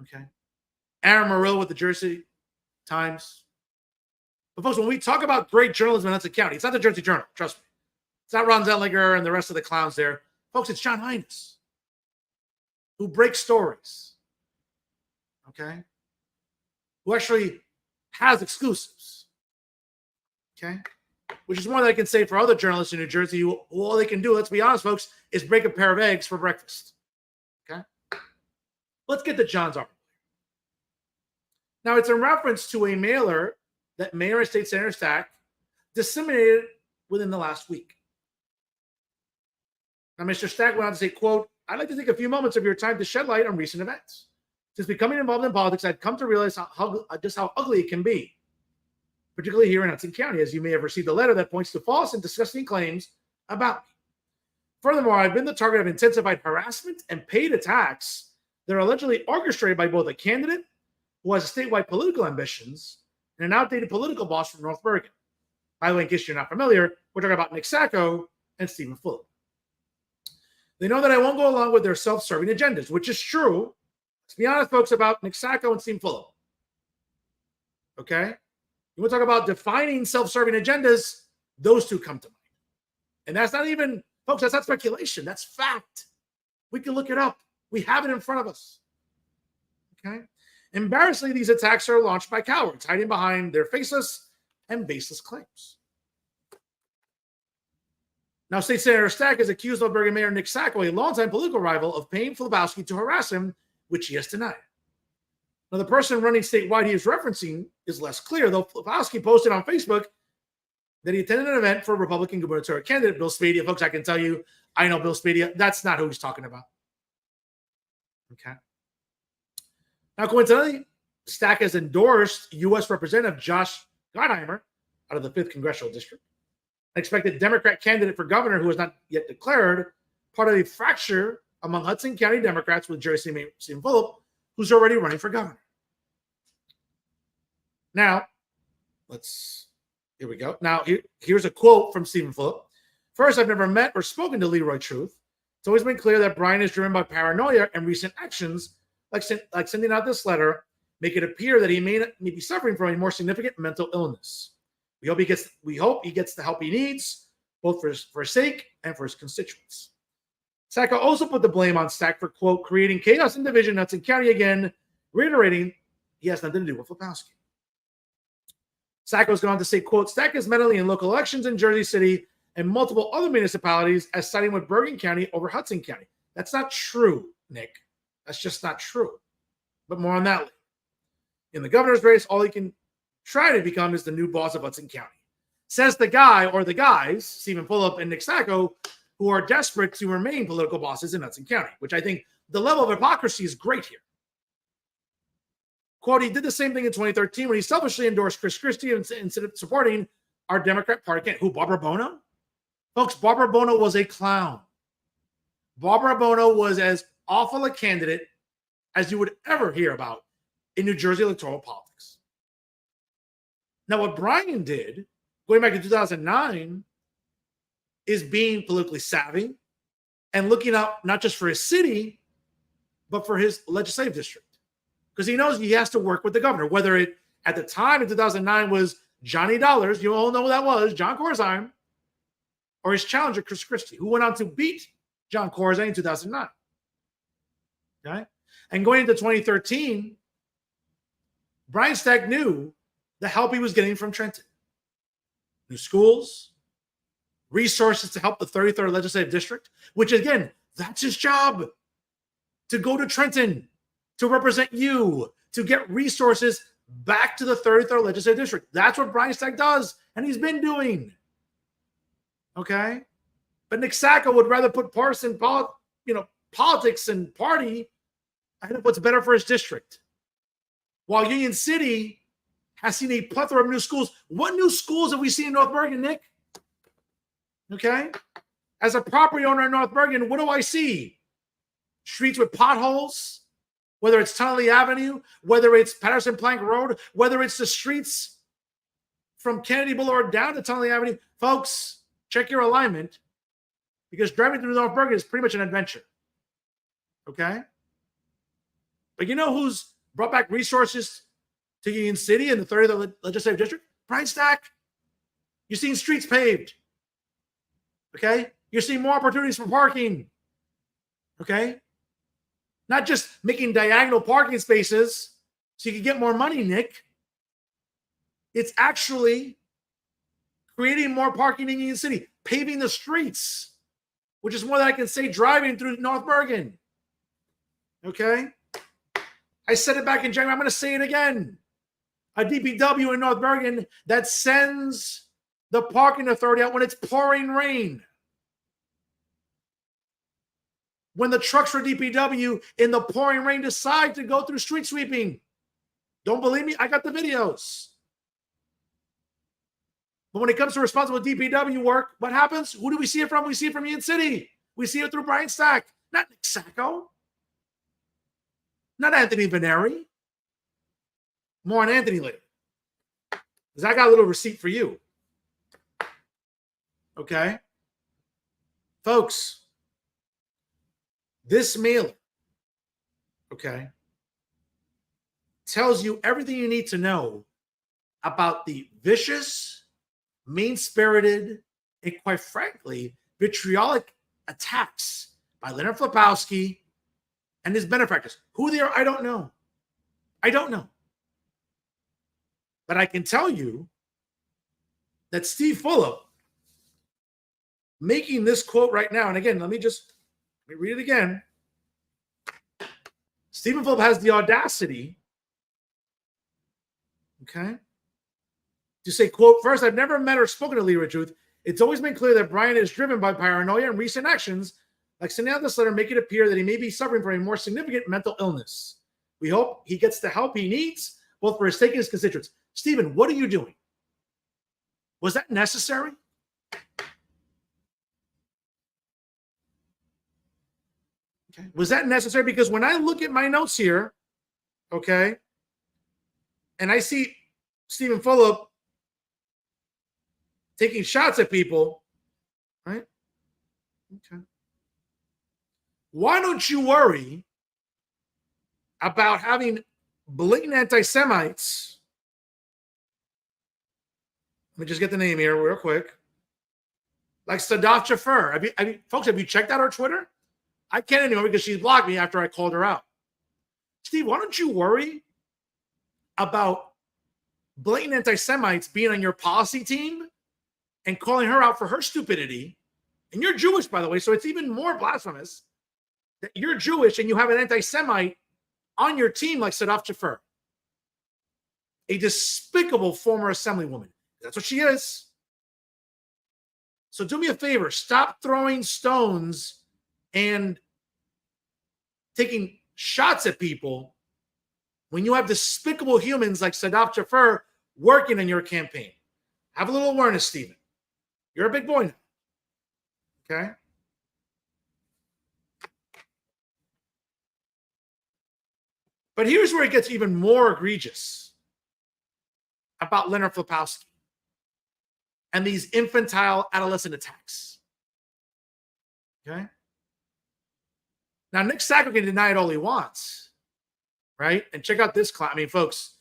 Okay. Aaron Morrill with the Jersey Times. But folks, when we talk about great journalism in Hudson County, it's not the Jersey Journal, trust me. It's not Ron Zellniger and the rest of the clowns there. Folks, it's John Hines, who breaks stories, okay? Who actually has exclusives, okay? Which is more than I can say for other journalists in New Jersey who all they can do, let's be honest, folks, is break a pair of eggs for breakfast, okay? Let's get to John's article. Now, it's in reference to a mailer that Mayor and State Senator Stack disseminated within the last week. Now, Mr. Stack went on to say, quote, "I'd like to take a few moments of your time to shed light on recent events. Since becoming involved in politics, I've come to realize just how ugly it can be, particularly here in Hudson County, as you may have received a letter that points to false and disgusting claims about me. Furthermore, I've been the target of intensified harassment and paid attacks that are allegedly orchestrated by both a candidate who has statewide political ambitions and an outdated political boss from North Bergen. By the way, in case you're not familiar, we're talking about Nick Sacco and Stephen Fulop. They know that I won't go along with their self-serving agendas, which is true. Let's be honest, folks, about Nick Sacco and Stephen Fulop. Okay? You want to talk about defining self-serving agendas, those two come to mind. And that's not even, folks, that's not speculation. That's fact. We can look it up. We have it in front of us. Okay? Embarrassingly, these attacks are launched by cowards, hiding behind their faceless and baseless claims. Now, State Senator Stack has accused North Bergen Mayor Nick Sacco, a longtime political rival, of paying Filipowski to harass him, which he has denied. Now, the person running statewide he is referencing is less clear, though Filipowski posted on Facebook that he attended an event for Republican gubernatorial candidate Bill Spadia. Folks, I can tell you, I know Bill Spadia. That's not who he's talking about. Okay. Now, coincidentally, Stack has endorsed U.S. Representative Josh Gottheimer out of the 5th Congressional District, an expected Democrat candidate for governor who has not yet declared, part of a fracture among Hudson County Democrats with Jerry Stephen Fulop, who's already running for governor. Now, here we go. Now, here's a quote from Stephen Fulop. "First, I've never met or spoken to Leroy Truth. It's always been clear that Brian is driven by paranoia, and recent actions, like sending out this letter, make it appear that he may be suffering from a more significant mental illness. We hope he gets the help he needs, both for his sake and for his constituents." Sacco also put the blame on Stack for, quote, "creating chaos and division in Hudson County," again, reiterating he has nothing to do with Filipowski. Sacco has gone on to say, quote, "Stack is meddling in local elections in Jersey City and multiple other municipalities as siding with Bergen County over Hudson County." That's not true, Nick. That's just not true. But more on that later. In the governor's race, all he can try to become is the new boss of Hudson County. Says the guy or the guys, Stephen Fulop and Nick Sacco, who are desperate to remain political bosses in Hudson County, which I think the level of hypocrisy is great here. Quote, "He did the same thing in 2013 when he selfishly endorsed Chris Christie instead of supporting our Democrat party candidate." Who, Barbara Bono? Folks, Barbara Bono was a clown. Barbara Bono was as awful a candidate as you would ever hear about in New Jersey electoral politics. Now, what Brian did, going back to 2009, is being politically savvy and looking out not just for his city, but for his legislative district. Because he knows he has to work with the governor, whether it at the time in 2009 was Johnny Dollars, you all know who that was, John Corzine, or his challenger, Chris Christie, who went on to beat John Corzine in 2009. Okay? And going into 2013, Brian Stack knew the help he was getting from Trenton. New schools, resources to help the 33rd Legislative District, which again, that's his job, to go to Trenton, to represent you, to get resources back to the 33rd Legislative District. That's what Brian Stack does, and he's been doing. Okay? But Nick Sacco would rather put partisan politics and party ahead of what's better for his district. While Union City has seen a plethora of new schools. What new schools have we seen in North Bergen, Nick? Okay? As a property owner in North Bergen, what do I see? Streets with potholes, whether it's Tunnelly Avenue, whether it's Patterson Plank Road, whether it's the streets from Kennedy Boulevard down to Tunnelly Avenue. Folks, check your alignment, because driving through North Bergen is pretty much an adventure. Okay? But you know who's brought back resources to Union City and the 30th Legislative District? Brian Stack. You're seeing streets paved. Okay? You're seeing more opportunities for parking. Okay? Not just making diagonal parking spaces so you can get more money, Nick. It's actually creating more parking in Union City, paving the streets, which is more than I can say driving through North Bergen. Okay? I said it back in January. I'm going to say it again. A DPW in North Bergen that sends the parking authority out when it's pouring rain. when the trucks for DPW in the pouring rain decide to go through street sweeping. Don't believe me? I got the videos. But when it comes to responsible DPW work, what happens? Who do we see it from? We see it from Ian City. We see it through Brian Stack, not Nick Sacco, not Anthony Veneri. More on Anthony later. Because I got a little receipt for you. Okay? Folks, this mailer, okay, tells you everything you need to know about the vicious, mean-spirited, and quite frankly, vitriolic attacks by Leonard Flapowski and his benefactors. Who they are, I don't know. I don't know. But I can tell you that Steve Fulop, making this quote right now, and again, let me read it again. Stephen Fulop has the audacity, okay, to say, quote, first, I've never met or spoken to Leader of Truth. It's always been clear that Brian is driven by paranoia, and recent actions, like sending out this letter, make it appear that he may be suffering from a more significant mental illness. We hope he gets the help he needs, both for his sake and his constituents. Stephen, what are you doing? Was that necessary? Okay. Was that necessary? Because when I look at my notes here, okay, and I see Stephen Fulop taking shots at people, right? Okay. Why don't you worry about having blatant anti-Semites? Let me just get the name here real quick. Like Sadat Jaffer. Folks, have you checked out her Twitter? I can't anymore because she blocked me after I called her out. Steve, why don't you worry about blatant anti-Semites being on your policy team and calling her out for her stupidity? And you're Jewish, by the way, so it's even more blasphemous that you're Jewish and you have an anti-Semite on your team like Sadat Jaffer, a despicable former assemblywoman. That's what she is. So do me a favor, stop throwing stones and taking shots at people when you have despicable humans like Sadat Jaffer working in your campaign. Have a little awareness, Stephen. You're a big boy now. Okay? But here's where it gets even more egregious about Leonard Flapowski and these infantile adolescent attacks. Okay? Now, Nick Sacco can deny it all he wants, right? And check out this clown. I mean, folks,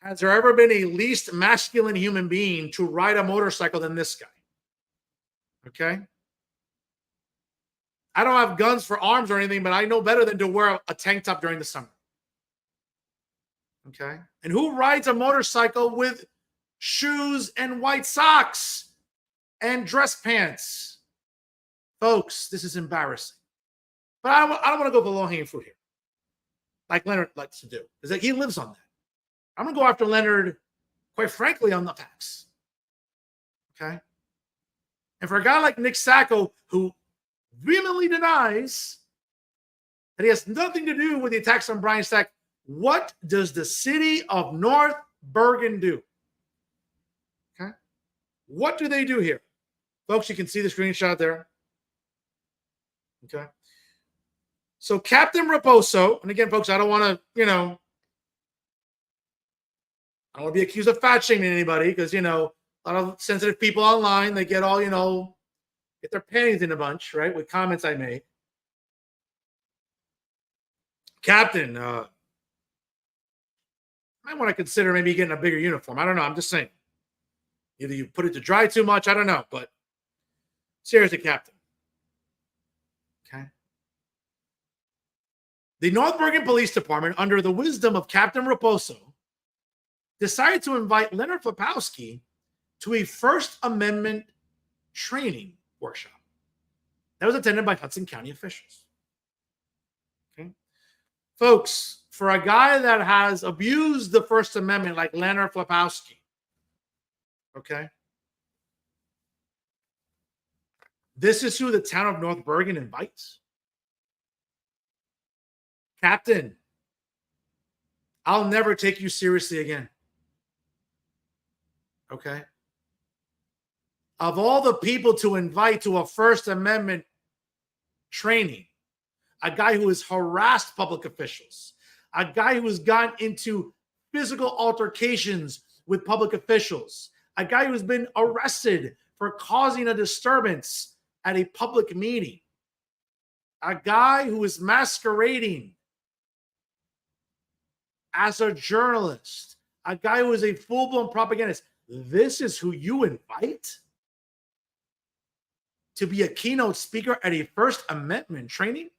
has there ever been a least masculine human being to ride a motorcycle than this guy? Okay? I don't have guns for arms or anything, but I know better than to wear a tank top during the summer. Okay? And who rides a motorcycle with shoes and white socks and dress pants? Folks, this is embarrassing. But I don't want to go for low-hanging fruit here, like Leonard likes to do, because he lives on that. I'm going to go after Leonard, quite frankly, on the facts. Okay? And for a guy like Nick Sacco, who vehemently denies that he has nothing to do with the attacks on Brian Stack, what does the city of North Bergen do? Okay? What do they do here? Folks, you can see the screenshot there. Okay? So Captain Raposo, and again, folks, I don't want to, I don't want to be accused of fat shaming anybody because, a lot of sensitive people online, they get all, get their panties in a bunch, right, with comments I make. Captain, I might want to consider maybe getting a bigger uniform. I don't know. I'm just saying. Either you put it to dry too much, I don't know. But seriously, Captain. Okay. The North Bergen Police Department, under the wisdom of Captain Raposo, decided to invite Leonard Flapowski to a First Amendment training workshop that was attended by Hudson County officials. Okay. Folks, for a guy that has abused the First Amendment like Leonard Flapowski, okay, this is who the town of North Bergen invites. Captain, I'll never take you seriously again. Okay? Of all the people to invite to a First Amendment training, a guy who has harassed public officials, a guy who has gotten into physical altercations with public officials, a guy who's been arrested for causing a disturbance at a public meeting, a guy who is masquerading as a journalist, a guy who is a full-blown propagandist. This is who you invite to be a keynote speaker at a First Amendment training?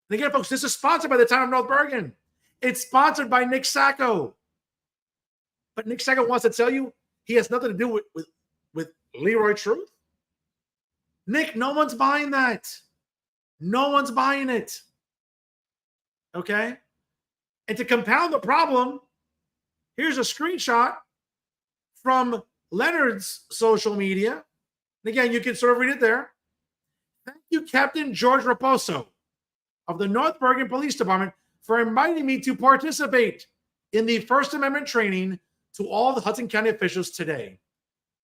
And again, folks, this is sponsored by the town of North Bergen. It's sponsored by Nick Sacco. But Nick Sacco wants to tell you he has nothing to do with Leroy Truth. Nick, no one's buying that. No one's buying it. Okay? And to compound the problem, here's a screenshot from Leonard's social media. And again, you can sort of read it there. Thank you, Captain George Raposo of the North Bergen Police Department, for inviting me to participate in the First Amendment training to all the Hudson County officials today.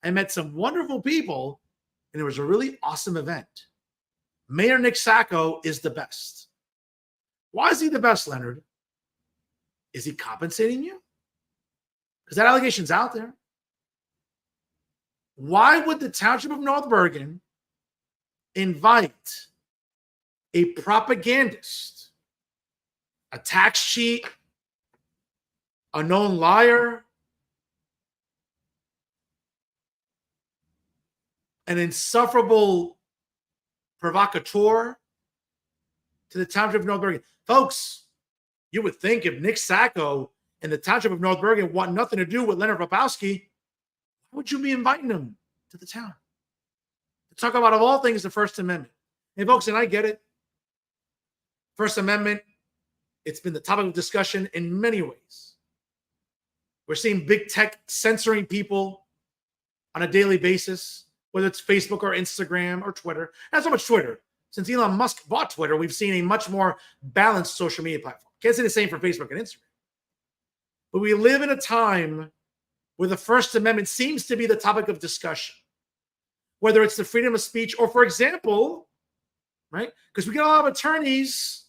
I met some wonderful people, and it was a really awesome event. Mayor Nick Sacco is the best. Why is he the best, Leonard? Is he compensating you? Because that allegation's out there. Why would the Township of North Bergen invite a propagandist, a tax cheat, a known liar, an insufferable provocateur to the Township of North Bergen? Folks, you would think if Nick Sacco and the Township of North Bergen want nothing to do with Leonard Popowski, why would you be inviting him to the town? To talk about, of all things, the First Amendment. And folks, and I get it. First Amendment, it's been the topic of discussion in many ways. We're seeing big tech censoring people on a daily basis, whether it's Facebook or Instagram or Twitter. Not so much Twitter. Since Elon Musk bought Twitter, we've seen a much more balanced social media platform. Can't say the same for Facebook and Instagram. But we live in a time where the First Amendment seems to be the topic of discussion, whether it's the freedom of speech or, for example, right? Because we got a lot of attorneys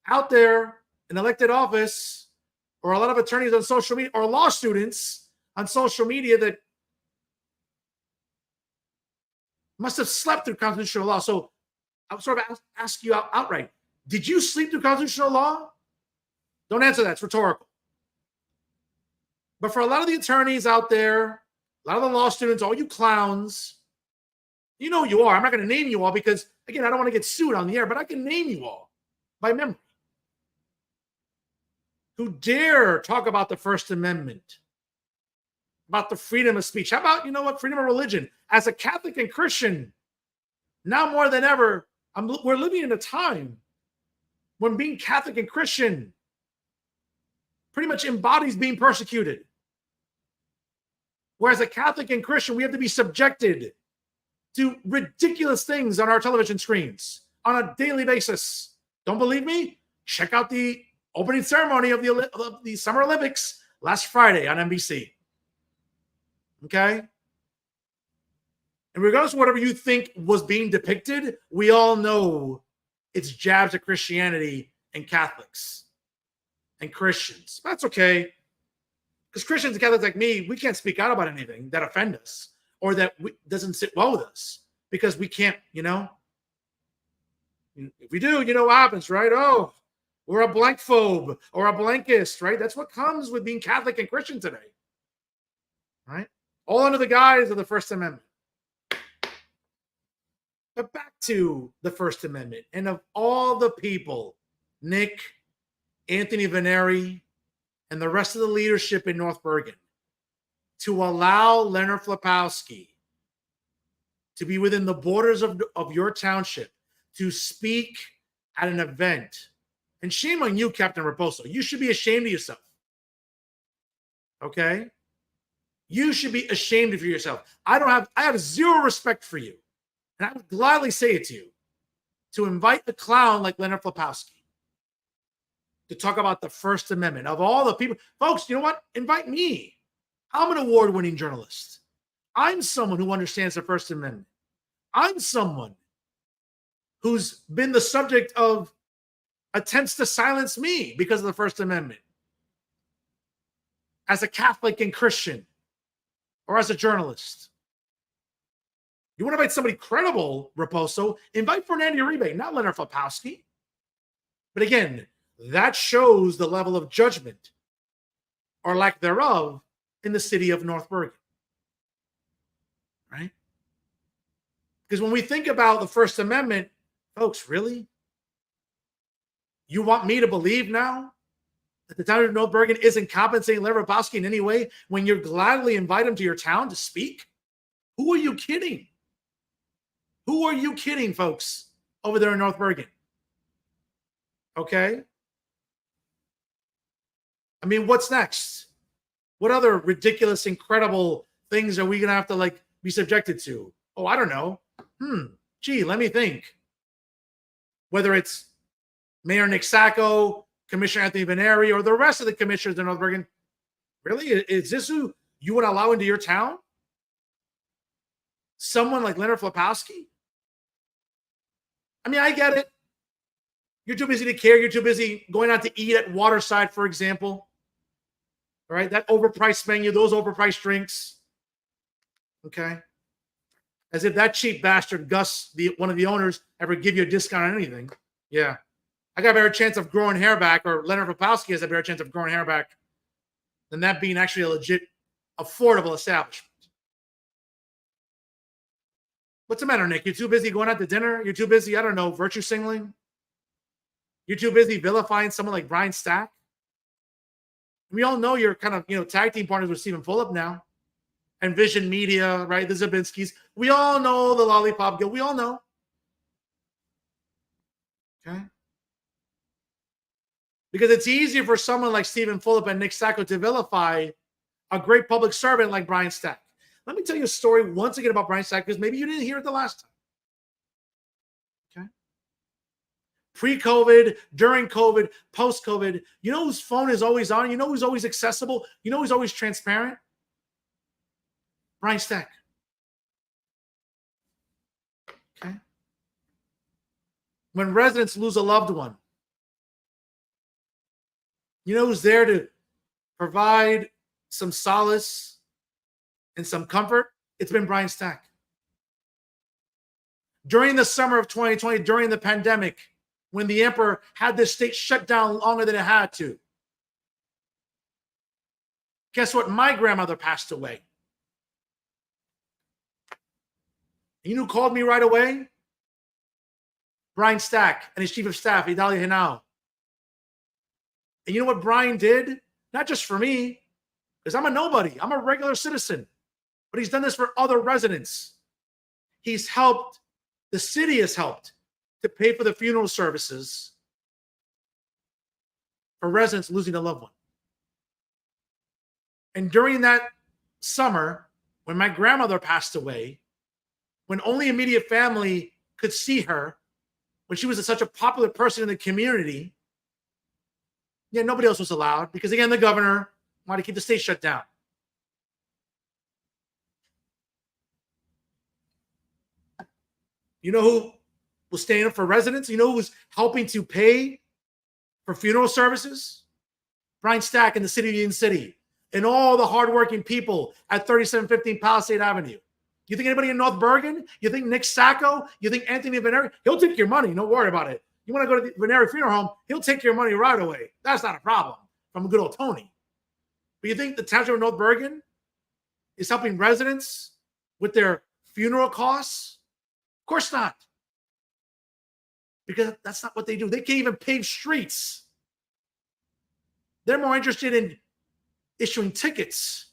out there in elected office, or a lot of attorneys on social media, or law students on social media that must have slept through constitutional law. So I'll sort of ask you outright, did you sleep through constitutional law? Don't answer that. It's rhetorical. But for a lot of the attorneys out there, a lot of the law students, all you clowns, you know who you are. I'm not going to name you all because, again, I don't want to get sued on the air, but I can name you all by memory. Who dare talk about the First Amendment, about the freedom of speech. How about, you know what, freedom of religion? As a Catholic and Christian, now more than ever, we're living in a time when being Catholic and Christian pretty much embodies being persecuted. Whereas a Catholic and Christian, we have to be subjected to ridiculous things on our television screens on a daily basis. Don't believe me? Check out the opening ceremony of the Summer Olympics last Friday on NBC. Okay? And regardless of whatever you think was being depicted, we all know it's jabs at Christianity and Catholics and Christians. That's okay. Because Christians and Catholics like me, we can't speak out about anything that offend us or that doesn't sit well with us because we can't, you know. If we do, you know what happens, right? Oh, we're a blank phobe or a blankist, right? That's what comes with being Catholic and Christian today, right? All under the guise of the First Amendment. But back to the First Amendment. And of all the people, Nick, Anthony Veneri, and the rest of the leadership in North Bergen, to allow Leonard Flapowski to be within the borders of your township, to speak at an event. And shame on you, Captain Raposo. You should be ashamed of yourself. Okay? You should be ashamed of yourself. I have zero respect for you. And I would gladly say it to you, to invite a clown like Leonard Flapowski to talk about the First Amendment. Of all the people, folks, you know what? Invite me. I'm an award-winning journalist. I'm someone who understands the First Amendment. I'm someone who's been the subject of attempts to silence me because of the First Amendment. As a Catholic and Christian, or as a journalist. You want to invite somebody credible, Raposo, invite Fernando Uribe, not Leonard Flapowski. But again, that shows the level of judgment or lack thereof in the city of North Bergen. Right? Because when we think about the First Amendment, folks, really? You want me to believe now that the town of North Bergen isn't compensating Leonard Flapowski in any way when you gladly invite him to your town to speak? Who are you kidding? Who are you kidding, folks, over there in North Bergen? Okay? I mean, what's next? What other ridiculous, incredible things are we going to have to, be subjected to? Oh, I don't know. Gee, let me think. Whether it's Mayor Nick Sacco, Commissioner Anthony Veneri, or the rest of the commissioners in North Bergen, really? Is this who you would allow into your town? Someone like Leonard Flapowski? I mean, I get it. You're too busy to care. You're too busy going out to eat at Waterside, for example. All right, that overpriced menu, those overpriced drinks. Okay? As if that cheap bastard, Gus, one of the owners, ever give you a discount on anything. Yeah. I got a better chance of growing hair back, or Leonard Flapowski has a better chance of growing hair back than that being actually a legit, affordable establishment. What's the matter, Nick? You're too busy going out to dinner? You're too busy, I don't know, virtue signaling? You're too busy vilifying someone like Brian Stack? We all know you're kind of, tag team partners with Stephen Fulop now. And Vision Media, right? The Zabinskis. We all know the Lollipop Guild. We all know. Okay? Because it's easier for someone like Stephen Fulop and Nick Sacco to vilify a great public servant like Brian Stack. Let me tell you a story once again about Brian Stack, because maybe you didn't hear it the last time. Okay? Pre-COVID, during COVID, post-COVID, you know whose phone is always on? You know who's always accessible? You know who's always transparent? Brian Stack. Okay? When residents lose a loved one, you know who's there to provide some solace and some comfort? It's been Brian Stack. During the summer of 2020, during the pandemic, when the emperor had this state shut down longer than it had to, guess what? My grandmother passed away. You know who called me right away? Brian Stack and his chief of staff, Idalia Hinao. And you know what Brian did? Not just for me, because I'm a nobody. I'm a regular citizen. But he's done this for other residents. He's helped, the city has helped to pay for the funeral services for residents losing a loved one. And during that summer, when my grandmother passed away, when only immediate family could see her, when she was such a popular person in the community, nobody else was allowed because, again, the governor wanted to keep the state shut down. You know who was staying up for residents? You know who was helping to pay for funeral services? Brian Stack in the city of Union City and all the hardworking people at 3715 Palisade Avenue. You think anybody in North Bergen? You think Nick Sacco? You think Anthony Veneri? He'll take your money. Don't worry about it. You want to go to the Veneri Funeral Home, he'll take your money right away. That's not a problem from a good old Tony. But you think the township of North Bergen is helping residents with their funeral costs? Of course not. Because that's not what they do. They can't even pave streets. They're more interested in issuing tickets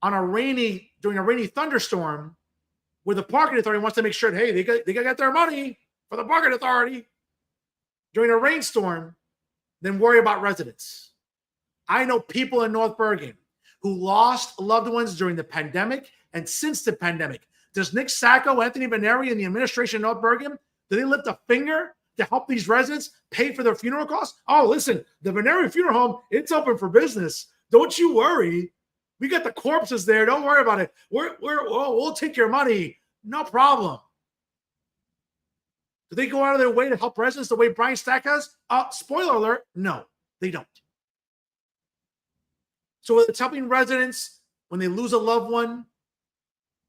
on during a rainy thunderstorm where the parking authority wants to make sure, hey, they got to get their money for the parking authority during a rainstorm, than worry about residents. I know people in North Bergen who lost loved ones during the pandemic and since the pandemic. Does Nick Sacco, Anthony Veneri, and the administration of North Bergen, do they lift a finger to help these residents pay for their funeral costs? Oh, listen, the Veneri Funeral Home, it's open for business. Don't you worry. We got the corpses there. Don't worry about it. We'll take your money. No problem. Do they go out of their way to help residents the way Brian Stack has? Spoiler alert, no, they don't. So whether it's helping residents when they lose a loved one,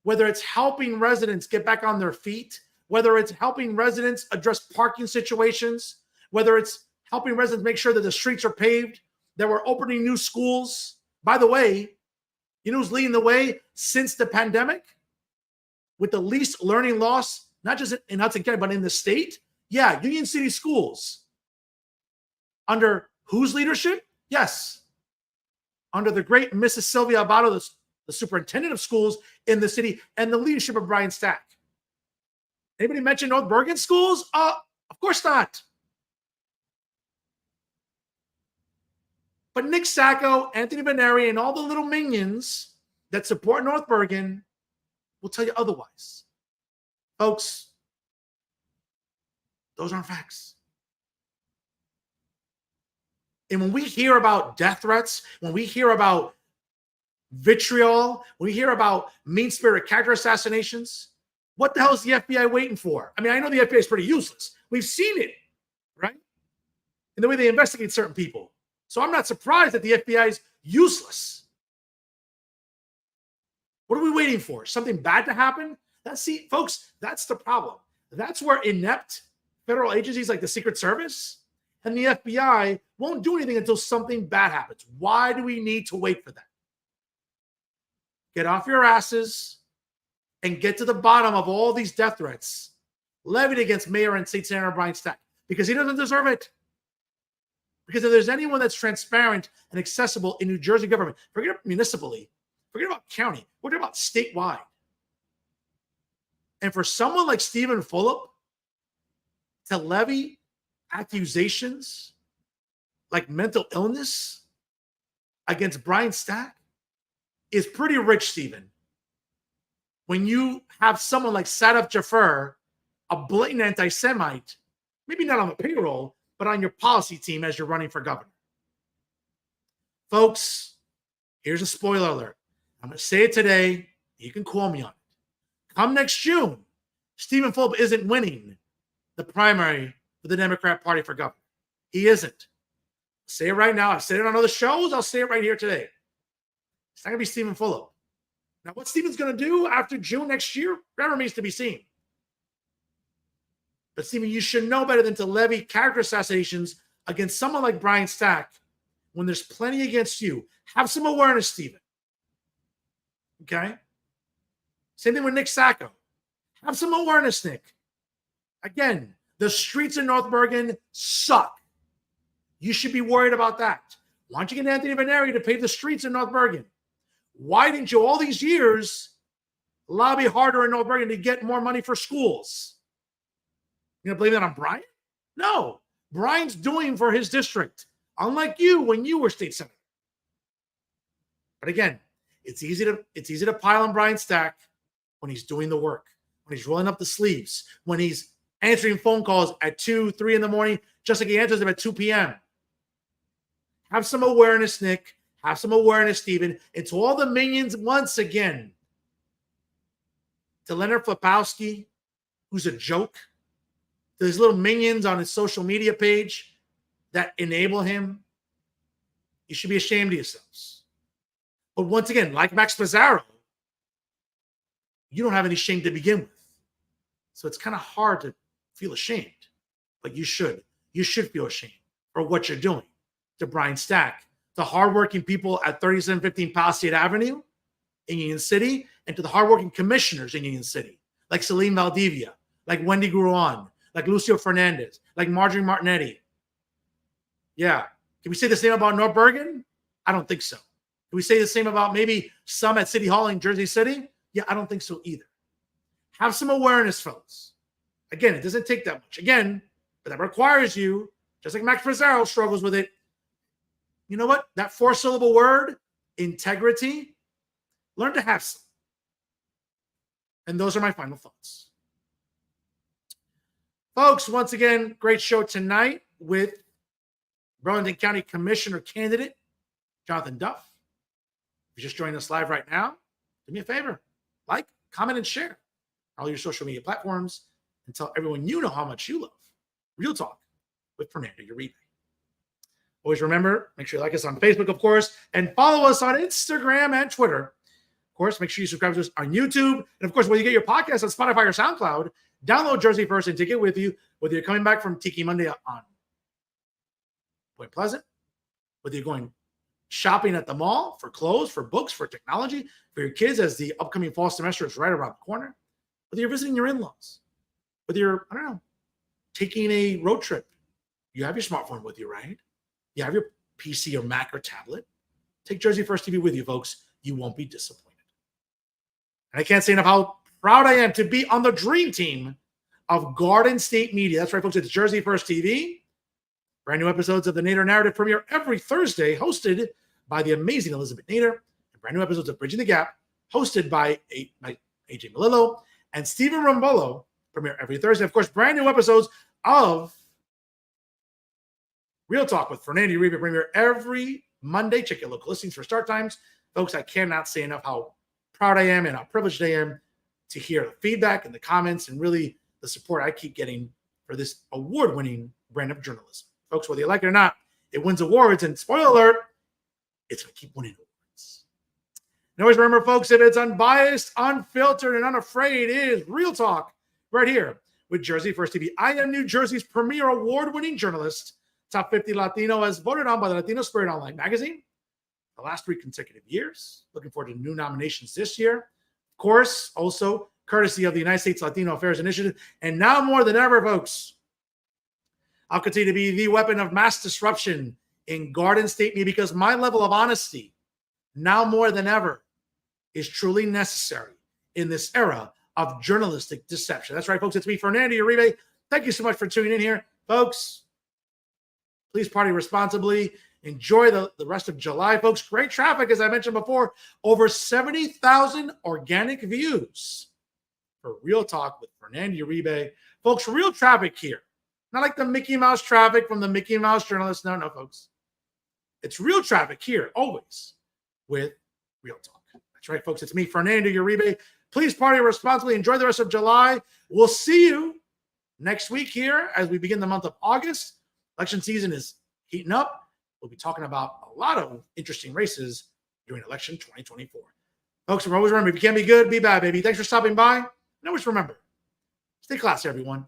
whether it's helping residents get back on their feet, whether it's helping residents address parking situations, whether it's helping residents make sure that the streets are paved, that we're opening new schools. By the way, you know who's leading the way since the pandemic with the least learning loss, not just in Hudson County, but in the state? Yeah, Union City Schools. Under whose leadership? Yes. Under the great Mrs. Sylvia Abato, the superintendent of schools in the city, and the leadership of Brian Stack. Anybody mention North Bergen schools? Of course not. But Nick Sacco, Anthony Veneri, and all the little minions that support North Bergen will tell you otherwise. Folks, those aren't facts. And when we hear about death threats, when we hear about vitriol, when we hear about mean-spirited character assassinations, what the hell is the FBI waiting for? I mean, I know the FBI is pretty useless. We've seen it, right? In the way they investigate certain people. So I'm not surprised that the FBI is useless. What are we waiting for? Something bad to happen? See, folks, that's the problem. That's where inept federal agencies like the Secret Service and the FBI won't do anything until something bad happens. Why do we need to wait for that? Get off your asses and get to the bottom of all these death threats levied against Mayor and State Senator Brian Stack, because he doesn't deserve it. Because if there's anyone that's transparent and accessible in New Jersey government, forget about municipally, forget about county, we're talking about statewide. And for someone like Stephen Fulop to levy accusations like mental illness against Brian Stack is pretty rich, Stephen. When you have someone like Sadaf Jaffer, a blatant anti-Semite, maybe not on the payroll, but on your policy team as you're running for governor. Folks, here's a spoiler alert. I'm going to say it today. You can call me on it. Come next June, Stephen Fulop isn't winning the primary for the Democrat Party for governor. He isn't. I'll say it right now. I've said it on other shows. I'll say it right here today. It's not going to be Stephen Fulop. Now, what Stephen's going to do after June next year, that remains to be seen. But Stephen, you should know better than to levy character assassinations against someone like Brian Stack when there's plenty against you. Have some awareness, Stephen. Okay? Same thing with Nick Sacco. Have some awareness, Nick. Again, the streets in North Bergen suck. You should be worried about that. Why don't you get Anthony Veneri to pave the streets in North Bergen? Why didn't you all these years lobby harder in North Bergen to get more money for schools? You're going to blame that on Brian? No. Brian's doing for his district, unlike you when you were state senator. But again, it's easy to pile on Brian Stack when he's doing the work, when he's rolling up the sleeves, when he's answering phone calls at 2, 3 in the morning, just like he answers them at 2 p.m. Have some awareness, Nick. Have some awareness, Stephen. And to all the minions once again, to Leonard Flapowski, who's a joke, to his little minions on his social media page that enable him, you should be ashamed of yourselves. But once again, like Max Pizarro, you don't have any shame to begin with. So it's kind of hard to feel ashamed, but you should. You should feel ashamed for what you're doing to Brian Stack, to hardworking people at 3715 Palisade Avenue in Union City, and to the hardworking commissioners in Union City, like Celine Valdivia, like Wendy Gruan, like Lucio Fernandez, like Marjorie Martinetti. Yeah. Can we say the same about North Bergen? I don't think so. Can we say the same about maybe some at City Hall in Jersey City? Yeah, I don't think so either. Have some awareness, fellas. Again, it doesn't take that much. Again, but that requires you, just like Max Pizarro struggles with it. You know what? That 4-syllable word, integrity, learn to have some. And those are my final thoughts. Folks, once again, great show tonight with Burlington County Commissioner candidate Jonathan Duff. If you're just joining us live right now, do me a favor, like, comment, and share all your social media platforms and tell everyone you know how much you love Real Talk with Fernando Uribe. Always remember, make sure you like us on Facebook, of course, and follow us on Instagram and Twitter. Of course, make sure you subscribe to us on YouTube. And of course, when you get your podcast on Spotify or SoundCloud, download Jersey First and take it with you, whether you're coming back from Tiki Monday on Point Pleasant, whether you're going shopping at the mall for clothes, for books, for technology, for your kids as the upcoming fall semester is right around the corner, whether you're visiting your in-laws, whether you're, I don't know, taking a road trip. You have your smartphone with you, right? You have your PC or Mac or tablet. Take Jersey First TV with you, folks. You won't be disappointed. And I can't say enough how proud I am to be on the dream team of Garden State Media. That's right, folks. It's Jersey First TV. Brand new episodes of the Nader Narrative premiere every Thursday, hosted by the amazing Elizabeth Nader. And brand new episodes of Bridging the Gap, hosted by AJ Malillo and Stephen Rombolo, premiere every Thursday. Of course, brand new episodes of Real Talk with Fernando Uribe premiere every Monday. Check your local listings for start times. Folks, I cannot say enough how proud I am and how privileged I am to hear the feedback and the comments and really the support I keep getting for this award-winning brand of journalism. Folks, whether you like it or not, it wins awards. And spoiler alert, it's going to keep winning awards. And always remember, folks, if it's unbiased, unfiltered, and unafraid, it is Real Talk right here with Jersey First TV. I am New Jersey's premier award-winning journalist, Top 50 Latino, as voted on by the Latino Spirit Online magazine the last 3 consecutive years. Looking forward to new nominations this year. Of course, also courtesy of the United States Latino Affairs Initiative. And now more than ever, folks, I'll continue to be the weapon of mass disruption in Garden State Media because my level of honesty, now more than ever, is truly necessary in this era of journalistic deception. That's right, folks. It's me, Fernando Uribe. Thank you so much for tuning in here. Folks, please party responsibly. Enjoy the rest of July, folks. Great traffic, as I mentioned before. Over 70,000 organic views for Real Talk with Fernando Uribe. Folks, real traffic here. Not like the Mickey Mouse traffic from the Mickey Mouse journalists. No, folks. It's real traffic here, always, with Real Talk. That's right, folks. It's me, Fernando Uribe. Please party responsibly. Enjoy the rest of July. We'll see you next week here as we begin the month of August. Election season is heating up. We'll be talking about a lot of interesting races during election 2024. Folks, always remember, if you can't be good, be bad, baby. Thanks for stopping by. And always remember, stay classy, everyone.